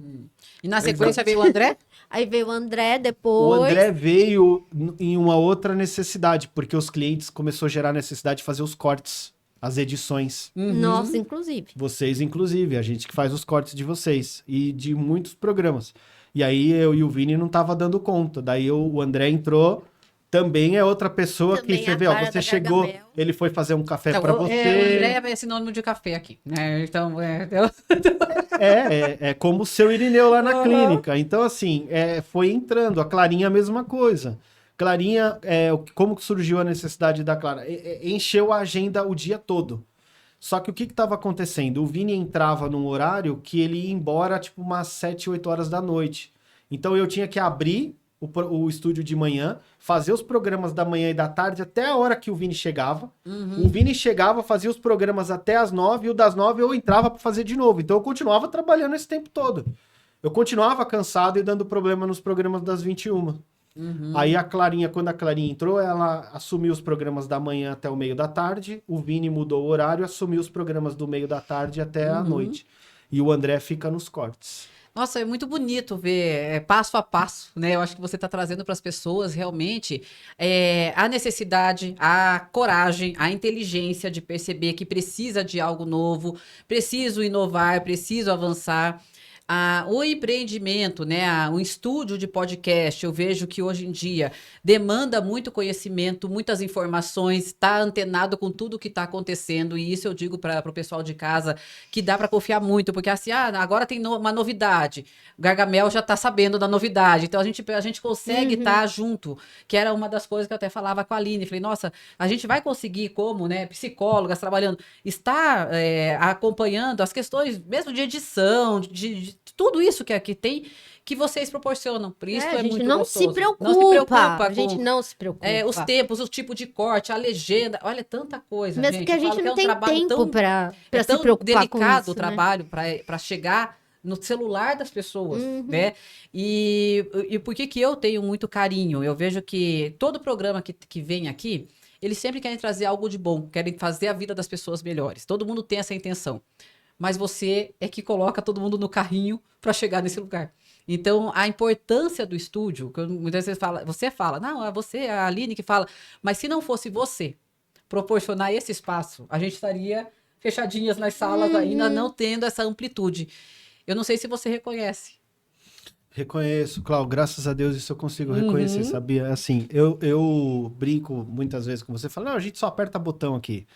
Speaker 1: E na sequência veio o André?
Speaker 2: Aí veio o André
Speaker 3: O
Speaker 2: depois.
Speaker 3: André veio em uma outra necessidade, porque os clientes começaram a gerar necessidade de fazer os cortes. as edições.
Speaker 2: Nossa, inclusive.
Speaker 3: Vocês, inclusive, a gente que faz os cortes de vocês e de muitos programas. E aí eu e o Vini não tava dando conta. Daí o André entrou, também é outra pessoa
Speaker 2: Também
Speaker 3: que você
Speaker 2: a
Speaker 3: vê, ó,
Speaker 2: Clara
Speaker 3: você
Speaker 2: da
Speaker 3: chegou,
Speaker 2: Gargamel.
Speaker 3: ele foi fazer um café
Speaker 1: Então,
Speaker 3: pra
Speaker 1: o
Speaker 3: você.
Speaker 1: André é sinônimo de café aqui, né? Então,
Speaker 3: É como o seu Irineu lá na
Speaker 1: Uhum.
Speaker 3: clínica. Então, assim, foi entrando. A Clarinha, a mesma coisa. Clarinha, como que surgiu a necessidade da Clara? Encheu a agenda o dia todo. Só que o que estava acontecendo? O Vini entrava num horário que ele ia embora, tipo, umas 7, 8 horas da noite. Então, eu tinha que abrir o estúdio de manhã, fazer os programas da manhã e da tarde até a hora que o Vini chegava. O Vini chegava, fazia os programas até as 9, e o das 9 eu entrava para fazer de novo. Então eu continuava trabalhando esse tempo todo. Eu continuava cansado e dando problema nos programas das 21. Aí a Clarinha, quando a Clarinha entrou, ela assumiu os programas da manhã até o meio da tarde. O Vini mudou o horário, assumiu os programas do meio da tarde até a noite. E o André fica nos cortes.
Speaker 1: Nossa, é muito bonito ver passo a passo, né? Eu acho que você está trazendo para as pessoas realmente a necessidade, a coragem, a inteligência de perceber que precisa de algo novo, preciso inovar, preciso avançar. O empreendimento, né? O estúdio de podcast, eu vejo que hoje em dia demanda muito conhecimento, muitas informações, está antenado com tudo que está acontecendo, e isso eu digo para o pessoal de casa que dá para confiar muito, porque assim, agora tem uma novidade, o Gargamel já está sabendo da novidade, então a gente consegue estar junto, que era uma das coisas que eu até falava com a Aline, falei, nossa, a gente vai conseguir, como, né, psicólogas trabalhando, estar acompanhando as questões mesmo de edição, de tudo isso que aqui tem, que vocês proporcionam. Por isso
Speaker 2: A gente
Speaker 1: muito
Speaker 2: não
Speaker 1: gostoso.
Speaker 2: se preocupa.
Speaker 1: Não se preocupa
Speaker 2: A gente
Speaker 1: com
Speaker 2: não se preocupa.
Speaker 1: os tempos, o tipo de corte, a legenda. Olha, tanta coisa,
Speaker 2: Mesmo que a
Speaker 1: Eu falo
Speaker 2: gente
Speaker 1: que
Speaker 2: não
Speaker 1: um
Speaker 2: tem
Speaker 1: trabalho
Speaker 2: tempo
Speaker 1: tão,
Speaker 2: para
Speaker 1: é
Speaker 2: se
Speaker 1: tão
Speaker 2: preocupar com
Speaker 1: delicado
Speaker 2: isso,
Speaker 1: o trabalho para chegar no celular das pessoas, né? E por que eu tenho muito carinho? Eu vejo que todo programa que vem aqui, eles sempre querem trazer algo de bom, querem fazer a vida das pessoas melhores. Todo mundo tem essa intenção. Mas você é que coloca todo mundo no carrinho para chegar nesse lugar. Então, a importância do estúdio, que muitas vezes você fala, não, é você, a Aline que fala, mas se não fosse você proporcionar esse espaço, a gente estaria fechadinhas nas salas ainda, não tendo essa amplitude. Eu não sei se você reconhece.
Speaker 3: Reconheço, Cláudio, graças a Deus isso eu consigo reconhecer, sabia? Assim, eu brinco muitas vezes com você, falo, não, a gente só aperta botão aqui.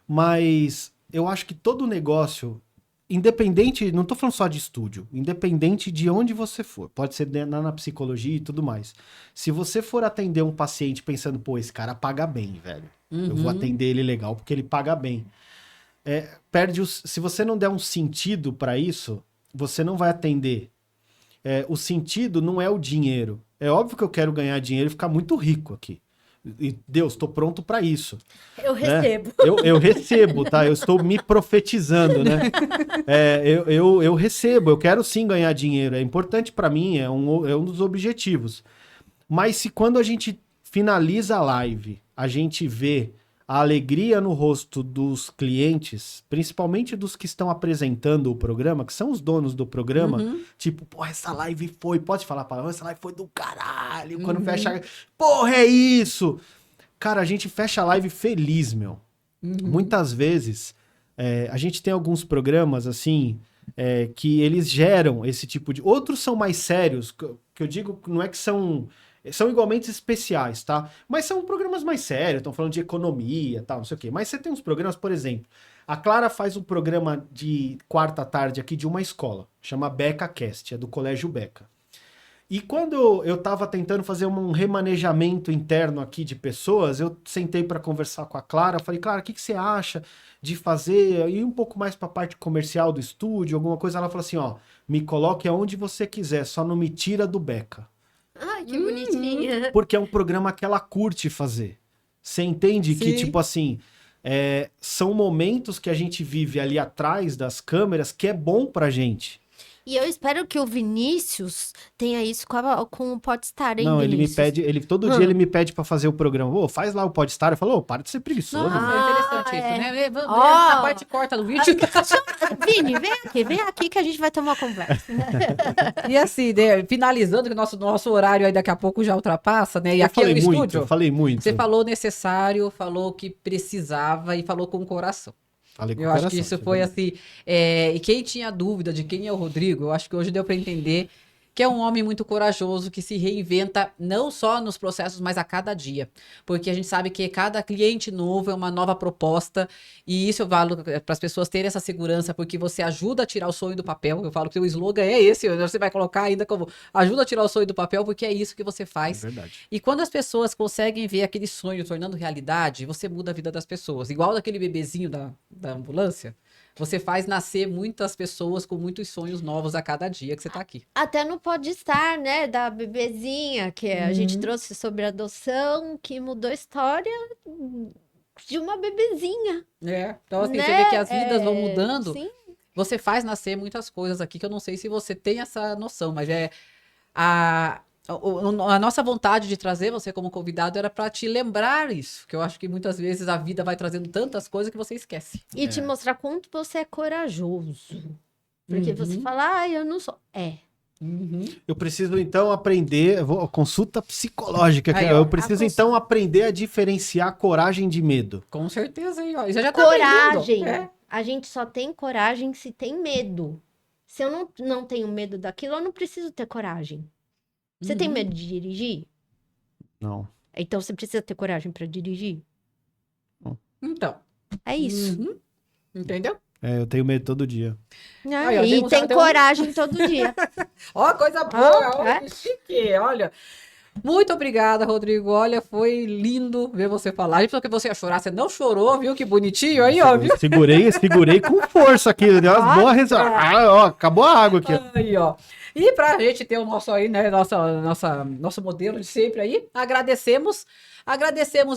Speaker 3: Mas eu acho que todo negócio, independente, não tô falando só de estúdio, independente de onde você for, pode ser na psicologia e tudo mais. Se você for atender um paciente pensando, pô, esse cara paga bem, velho. Eu vou atender ele legal porque ele paga bem. Se você não der um sentido para isso, você não vai atender. O sentido não é o dinheiro. É óbvio que eu quero ganhar dinheiro e ficar muito rico aqui. E Deus, estou pronto para isso.
Speaker 2: Eu recebo.
Speaker 3: Eu recebo, tá? Eu estou me profetizando, né? Eu recebo, eu quero sim ganhar dinheiro. É importante para mim, é um dos objetivos. Mas se quando a gente finaliza a live, a gente vê a alegria no rosto dos clientes, principalmente dos que estão apresentando o programa, que são os donos do programa, tipo, pô, essa live foi, pode falar para essa live foi do caralho, quando fecha, porra, é isso! Cara, a gente fecha a live feliz, meu. Muitas vezes, a gente tem alguns programas, assim, que eles geram esse tipo de... Outros são mais sérios, que eu digo, não é que são igualmente especiais, tá? Mas são programas mais sérios, estão falando de economia, tal, não sei o quê. Mas você tem uns programas, por exemplo, a Clara faz um programa de quarta tarde aqui de uma escola, chama Beca Cast, é do Colégio Beca. E quando eu tava tentando fazer um remanejamento interno aqui de pessoas, eu sentei para conversar com a Clara, falei, Clara, o que você acha de fazer, ir um pouco mais para a parte comercial do estúdio, alguma coisa? Ela falou assim, ó, me coloque aonde você quiser, só não me tira do Beca.
Speaker 2: Ai, que bonitinha.
Speaker 3: Porque é um programa que ela curte fazer. Você entende que, tipo assim, são momentos que a gente vive ali atrás das câmeras que é bom pra gente.
Speaker 2: E eu espero que o Vinícius tenha isso com o Podstar, hein,
Speaker 3: Não, ele me
Speaker 2: Vinícius?
Speaker 3: pede, todo dia ele me pede pra fazer o programa. Ô, faz lá o Podstar. Eu falo, ô, para de ser preguiçoso.
Speaker 1: Nossa,
Speaker 2: Ah,
Speaker 1: é interessante
Speaker 2: é.
Speaker 1: isso, né?
Speaker 2: Ó.
Speaker 1: Essa parte corta do vídeo.
Speaker 2: Vini, vem aqui que a gente vai ter uma conversa.
Speaker 1: E assim, né, finalizando, que nosso horário aí daqui a pouco já ultrapassa, né? E aqui é o estúdio.
Speaker 3: Falei muito.
Speaker 1: Você falou necessário, falou que precisava e falou com o coração.
Speaker 3: Falei com
Speaker 1: Eu
Speaker 3: o
Speaker 1: acho
Speaker 3: coração,
Speaker 1: que isso
Speaker 3: você
Speaker 1: foi
Speaker 3: viu?
Speaker 1: assim. E quem tinha dúvida de quem é o Rodrigo, eu acho que hoje deu para entender que é um homem muito corajoso, que se reinventa não só nos processos, mas a cada dia. Porque a gente sabe que cada cliente novo é uma nova proposta, e isso eu falo para as pessoas terem essa segurança, porque você ajuda a tirar o sonho do papel. Eu falo que o slogan é esse, você vai colocar ainda como ajuda a tirar o sonho do papel, porque é isso que você
Speaker 3: É
Speaker 1: faz.
Speaker 3: verdade.
Speaker 1: E quando as pessoas conseguem ver aquele sonho tornando realidade, você muda a vida das pessoas. Igual daquele bebezinho da ambulância, você faz nascer muitas pessoas com muitos sonhos novos a cada dia que você tá aqui.
Speaker 2: Até no Podstar, né, da bebezinha, que a gente trouxe sobre adoção, que mudou a história de uma bebezinha,
Speaker 1: Então, assim, você
Speaker 2: né?
Speaker 1: vê que as vidas vão mudando.
Speaker 2: Sim.
Speaker 1: Você faz nascer muitas coisas aqui que eu não sei se você tem essa noção, mas a nossa vontade de trazer você como convidado era para te lembrar isso, que eu acho que muitas vezes a vida vai trazendo tantas coisas que você esquece.
Speaker 2: E te mostrar quanto você é corajoso. Porque você fala, eu não sou.
Speaker 3: Eu preciso, então, aprender. Consulta psicológica.
Speaker 1: Aí,
Speaker 3: eu
Speaker 1: ó,
Speaker 3: preciso, então, aprender a diferenciar coragem de medo.
Speaker 1: Com certeza, aí, ó. Você já tá
Speaker 2: Coragem.
Speaker 1: aprendendo.
Speaker 2: A gente só tem coragem se tem medo. Se eu não tenho medo daquilo, eu não preciso ter coragem. Você tem medo de dirigir?
Speaker 3: Não.
Speaker 2: Então você precisa ter coragem para dirigir?
Speaker 1: Então.
Speaker 2: É isso.
Speaker 1: Entendeu?
Speaker 3: Eu tenho medo todo dia.
Speaker 1: Aí, ó,
Speaker 2: E
Speaker 1: temos
Speaker 2: tem
Speaker 1: até
Speaker 2: coragem todo dia.
Speaker 1: Ó, coisa boa,
Speaker 2: é?
Speaker 1: que chique, olha. Muito obrigada, Rodrigo. Olha, foi lindo ver você falar. A gente pensou que você ia chorar, você não chorou, viu? Que bonitinho aí, ó, viu?
Speaker 3: Segurei com força aqui. Deu umas boas ó, acabou a água aqui.
Speaker 1: Aí, ó. E pra gente ter o nosso aí, né, nosso modelo de sempre aí, agradecemos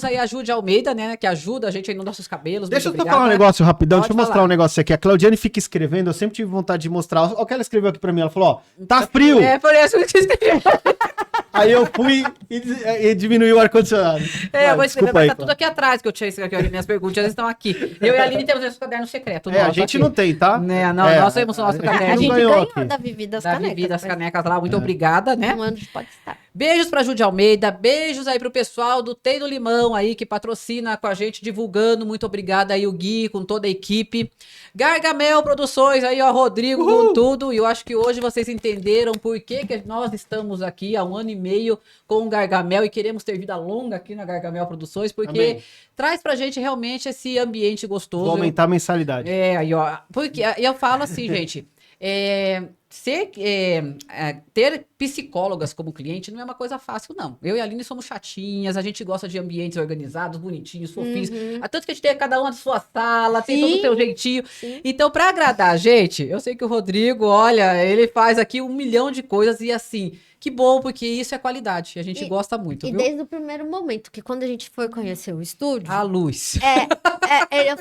Speaker 1: aí a Júlia Almeida, né, que ajuda a gente aí nos nossos cabelos.
Speaker 3: Deixa eu
Speaker 1: Muito
Speaker 3: só falar um
Speaker 1: obrigada.
Speaker 3: negócio rapidão,
Speaker 1: Pode
Speaker 3: deixa eu mostrar
Speaker 1: falar.
Speaker 3: um negócio aqui. A Claudiane fica escrevendo, eu sempre tive vontade de mostrar. Olha o que ela escreveu aqui pra mim. Ela falou, ó, tá frio.
Speaker 1: Por isso que eu escrevi.
Speaker 3: Aí eu fui e diminuí o ar-condicionado.
Speaker 1: Eu vou escrever,
Speaker 3: Desculpa
Speaker 1: mas
Speaker 3: aí,
Speaker 1: tá tudo aqui atrás que eu tinha escrito aqui, minhas perguntas estão aqui. Eu e a Aline temos esse caderno secreto.
Speaker 3: A
Speaker 1: nosso
Speaker 3: gente
Speaker 1: aqui.
Speaker 3: não tem, tá?
Speaker 1: Né, nós temos o nosso
Speaker 3: a
Speaker 1: caderno.
Speaker 2: A
Speaker 3: não
Speaker 2: gente
Speaker 3: ganhou
Speaker 2: ganhou
Speaker 3: aqui.
Speaker 2: da Vivi das
Speaker 1: Da
Speaker 2: canecas.
Speaker 1: Vivi das
Speaker 2: mas
Speaker 1: canecas lá, muito obrigada, né?
Speaker 2: Um ano de Podstar.
Speaker 1: Beijos pra Júlia Almeida, beijos aí pro pessoal do Tem do Limão aí, que patrocina com a gente, divulgando. Muito obrigada aí, o Gui, com toda a equipe. Gargamel Produções aí, ó, Rodrigo, com tudo. E eu acho que hoje vocês entenderam por que nós estamos aqui há 1 ano e meio com o Gargamel e queremos ter vida longa aqui na Gargamel Produções, porque
Speaker 3: Amém.
Speaker 1: traz pra gente realmente esse ambiente gostoso.
Speaker 3: Vou aumentar a mensalidade.
Speaker 1: Aí, ó. Porque eu falo assim, gente. Ter psicólogas como cliente não é uma coisa fácil, não. Eu e a Aline somos chatinhas, a gente gosta de ambientes organizados, bonitinhos, fofinhos. Tanto que a gente tem cada uma da sua sala, tem todo o seu jeitinho.
Speaker 2: Sim.
Speaker 1: Então, pra agradar a gente, eu sei que o Rodrigo, olha, ele faz aqui 1 milhão de coisas e assim, que bom, porque isso é qualidade. A gente gosta muito,
Speaker 2: E
Speaker 1: viu?
Speaker 2: desde o primeiro momento, que quando a gente foi conhecer o estúdio,
Speaker 1: A luz.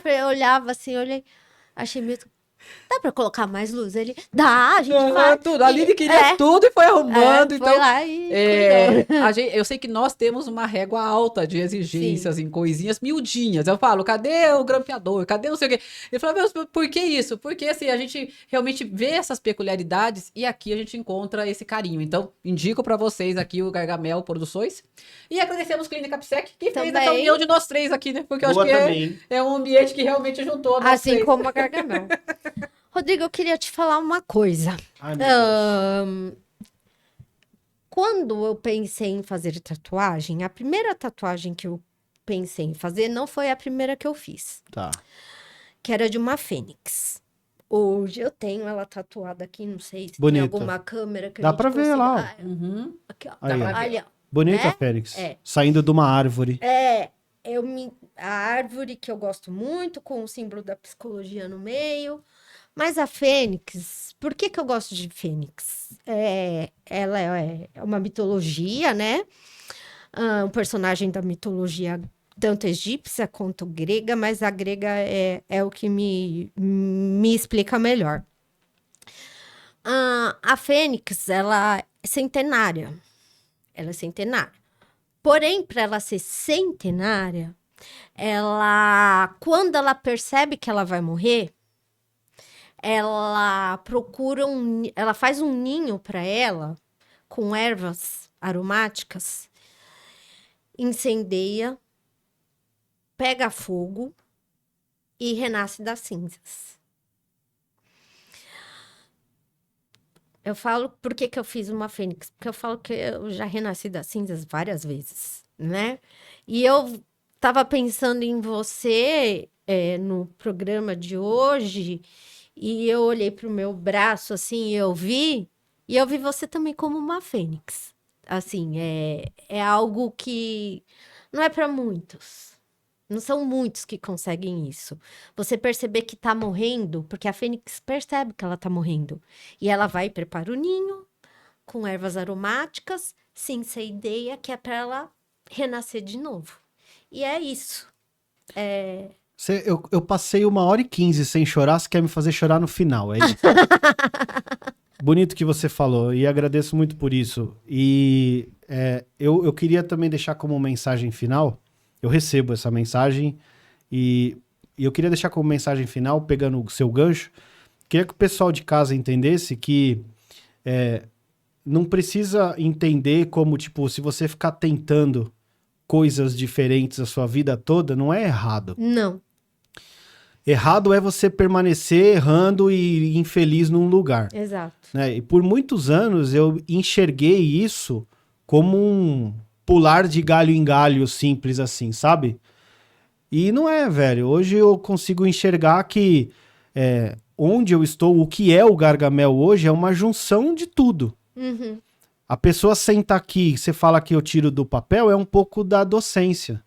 Speaker 2: eu olhava assim, achei meio. Dá pra colocar mais luz? Ele, dá, a gente faz.
Speaker 1: Tudo. A Aline queria tudo e foi arrumando.
Speaker 2: Foi
Speaker 1: Então,
Speaker 2: lá e cuidou.
Speaker 1: eu sei que nós temos uma régua alta de exigências em coisinhas miudinhas. Eu falo, cadê o grampeador? Cadê não sei o quê? Ele falou, mas por que isso? Porque assim, a gente realmente vê essas peculiaridades e aqui a gente encontra esse carinho. Então, indico pra vocês aqui o Gargamel Produções. E agradecemos Clínica Psec, que fez
Speaker 2: Também.
Speaker 1: essa união de nós três aqui, né? Porque eu acho
Speaker 3: Boa
Speaker 1: que
Speaker 3: também.
Speaker 1: é um ambiente que realmente juntou nós
Speaker 2: Assim
Speaker 1: três.
Speaker 2: como a Gargamel. Rodrigo, eu queria te falar uma coisa.
Speaker 3: Ai, meu Deus.
Speaker 2: Quando eu pensei em fazer tatuagem, a primeira tatuagem que eu pensei em fazer não foi a primeira que eu fiz,
Speaker 3: Tá.
Speaker 2: que era de uma fênix. Hoje eu tenho ela tatuada aqui, não sei se
Speaker 3: Bonita.
Speaker 2: tem alguma câmera que
Speaker 3: Dá
Speaker 2: a gente
Speaker 3: pra ver
Speaker 2: consiga-
Speaker 3: lá.
Speaker 1: Uhum.
Speaker 2: Aqui, ó.
Speaker 3: Aí, ó.
Speaker 2: Ali, ó.
Speaker 3: Bonita,
Speaker 2: Né?
Speaker 3: Félix.
Speaker 2: É.
Speaker 3: Saindo de uma árvore.
Speaker 2: A árvore que eu gosto muito, com o símbolo da psicologia no meio. Mas a fênix, por que que eu gosto de fênix? Ela é uma mitologia, né? Um personagem da mitologia tanto egípcia quanto grega, mas a grega é o que me explica melhor. A Fênix, ela é centenária. Ela é centenária. Porém, para ela ser centenária, quando ela percebe que ela vai morrer, ela ela faz um ninho para ela com ervas aromáticas, incendeia, pega fogo e renasce das cinzas. Eu falo, por que eu fiz uma fênix? Porque eu falo que eu já renasci das cinzas várias vezes, né? E eu tava pensando em você no programa de hoje, e eu olhei pro meu braço, assim, e eu vi você também como uma fênix. Assim, é algo que não é para muitos. Não são muitos que conseguem isso. Você perceber que tá morrendo, porque a fênix percebe que ela tá morrendo. E ela vai e prepara o ninho com ervas aromáticas, se incendeia, que é para ela renascer de novo. E é isso.
Speaker 3: Eu passei 1h15 sem chorar, você quer me fazer chorar no final, é isso? Bonito que você falou, e agradeço muito por isso. E eu queria também deixar como mensagem final, eu recebo essa mensagem, e eu queria deixar como mensagem final, pegando o seu gancho, queria que o pessoal de casa entendesse que não precisa entender como, tipo, se você ficar tentando coisas diferentes a sua vida toda, não é errado.
Speaker 2: Não.
Speaker 3: Errado é você permanecer errando e infeliz num lugar.
Speaker 2: Exato.
Speaker 3: Né? E por muitos anos eu enxerguei isso como um pular de galho em galho simples assim, sabe? E não é, velho. Hoje eu consigo enxergar que onde eu estou, o que é o Gargamel hoje é uma junção de tudo.
Speaker 2: Uhum.
Speaker 3: A pessoa senta aqui, você fala que eu tiro do papel, é um pouco da docência.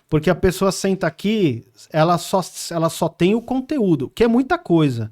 Speaker 3: Porque a pessoa senta aqui, ela só tem o conteúdo, que é muita coisa.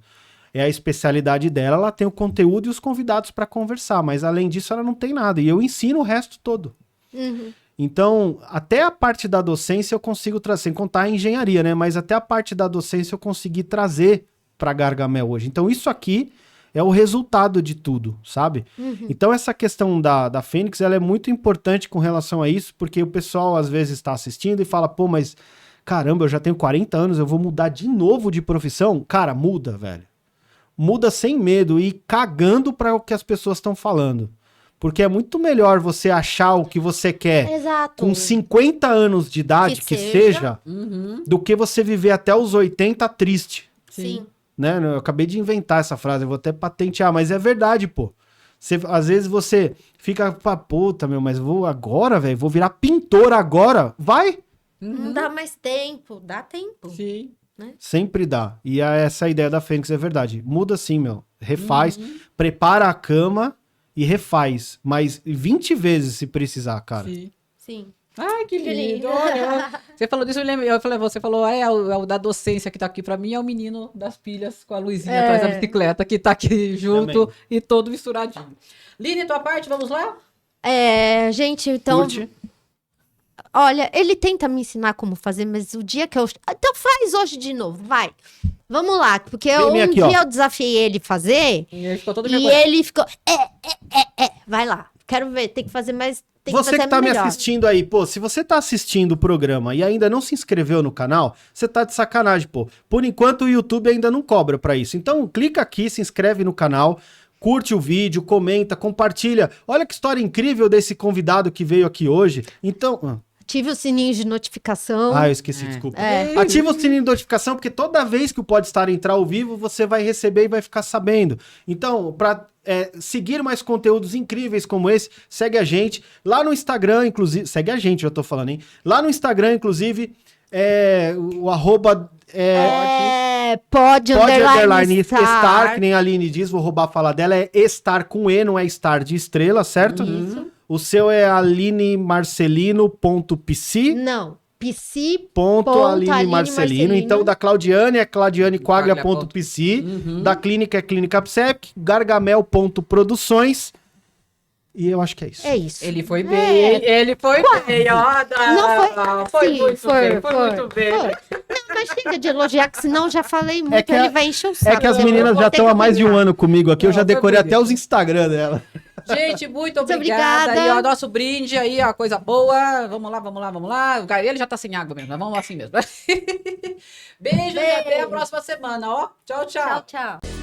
Speaker 3: É a especialidade dela, ela tem o conteúdo e os convidados para conversar, mas além disso ela não tem nada. E eu ensino o resto todo.
Speaker 2: Uhum.
Speaker 3: Então, até a parte da docência eu consigo trazer, sem contar a engenharia, né? Mas até a parte da docência eu consegui trazer para Gargamel hoje. Então isso aqui é o resultado de tudo, sabe?
Speaker 2: Uhum.
Speaker 3: Então essa questão da Fênix, ela é muito importante com relação a isso, porque o pessoal às vezes está assistindo e fala, pô, mas caramba, eu já tenho 40 anos, eu vou mudar de novo de profissão? Cara, muda, velho. Muda sem medo e cagando para o que as pessoas estão falando. Porque é muito melhor você achar o que você quer
Speaker 2: Exato.
Speaker 3: com 50 anos de idade, que seja, do que você viver até os 80 triste.
Speaker 2: Sim.
Speaker 3: Né? Eu acabei de inventar essa frase, eu vou até patentear, mas é verdade, pô. Às vezes você fica, puta, meu, mas vou agora, velho, vou virar pintor agora. Vai!
Speaker 2: Não dá mais tempo, dá tempo.
Speaker 1: Sim.
Speaker 3: Sempre dá. E essa ideia da Fênix é verdade. Muda sim, meu. Refaz, prepara a cama e refaz. Mas 20 vezes se precisar, cara.
Speaker 2: Sim.
Speaker 1: Ai, que
Speaker 2: Que
Speaker 1: lindo.
Speaker 2: lindo.
Speaker 1: Olha, você falou disso, eu falei, você falou, é o da docência que tá aqui pra mim, é o menino das pilhas com a luzinha atrás da bicicleta, que tá aqui junto e todo misturadinho. Line, tua parte, vamos lá?
Speaker 2: Gente, então...
Speaker 3: Curte.
Speaker 2: Olha, ele tenta me ensinar como fazer, mas o dia que eu... Então faz hoje de novo, vai. Vamos lá, porque
Speaker 3: aqui,
Speaker 2: dia
Speaker 3: ó.
Speaker 2: eu desafiei ele fazer
Speaker 1: E ele ficou todo
Speaker 2: e ele ficou... Vai lá, quero ver, tem que fazer mais... Tem
Speaker 3: Você
Speaker 2: que
Speaker 3: que
Speaker 2: fazer
Speaker 3: tá
Speaker 2: melhor.
Speaker 3: me assistindo aí, pô, se você tá assistindo o programa e ainda não se inscreveu no canal, você tá de sacanagem, pô. Por enquanto o YouTube ainda não cobra pra isso. Então clica aqui, se inscreve no canal, curte o vídeo, comenta, compartilha. Olha que história incrível desse convidado que veio aqui hoje. Então...
Speaker 2: Ative o sininho de notificação.
Speaker 3: eu esqueci, desculpa. Ativa o sininho de notificação, porque toda vez que o Podstar entrar ao vivo, você vai receber e vai ficar sabendo. Então, para seguir mais conteúdos incríveis como esse, segue a gente. Lá no Instagram, inclusive... Segue a gente, eu tô falando, hein? Lá no Instagram, inclusive, o arroba...
Speaker 2: Pode underline
Speaker 3: estar, que nem a Aline diz, vou roubar a fala dela, é estar com E, não é estar de estrela, certo?
Speaker 2: Isso.
Speaker 3: O seu é alinemarcelino.pc.
Speaker 2: Não, pc.
Speaker 3: Aline Marcelino. Então, da Claudiane é claudianequaglia.pc. Da clínica é Clínica Psep. Gargamel.produções. E eu acho que é isso.
Speaker 2: É isso.
Speaker 1: Ele foi bem, ele foi bem, ó.
Speaker 2: Não
Speaker 1: foi
Speaker 2: Sim,
Speaker 1: muito bem, foi muito bem.
Speaker 2: Não, mas chega de elogiar, que senão já falei muito,
Speaker 3: que
Speaker 2: ele vai encher o saco.
Speaker 3: É que as
Speaker 2: Eu
Speaker 3: meninas
Speaker 2: vou
Speaker 3: já
Speaker 2: ter
Speaker 3: estão
Speaker 2: que
Speaker 3: há mais de um
Speaker 2: terminar.
Speaker 3: ano comigo aqui, eu já
Speaker 1: Não, foi
Speaker 3: decorei até
Speaker 1: bonito.
Speaker 3: os Instagram dela.
Speaker 1: Gente, muito
Speaker 2: Muito
Speaker 1: obrigada.
Speaker 2: obrigada.
Speaker 1: E ó, nosso brinde aí, ó, coisa boa. Vamos lá, vamos lá, vamos lá. O Ele já tá sem água mesmo, mas vamos assim mesmo. Beijos e até a próxima semana, ó. Tchau, tchau.
Speaker 2: Tchau, tchau.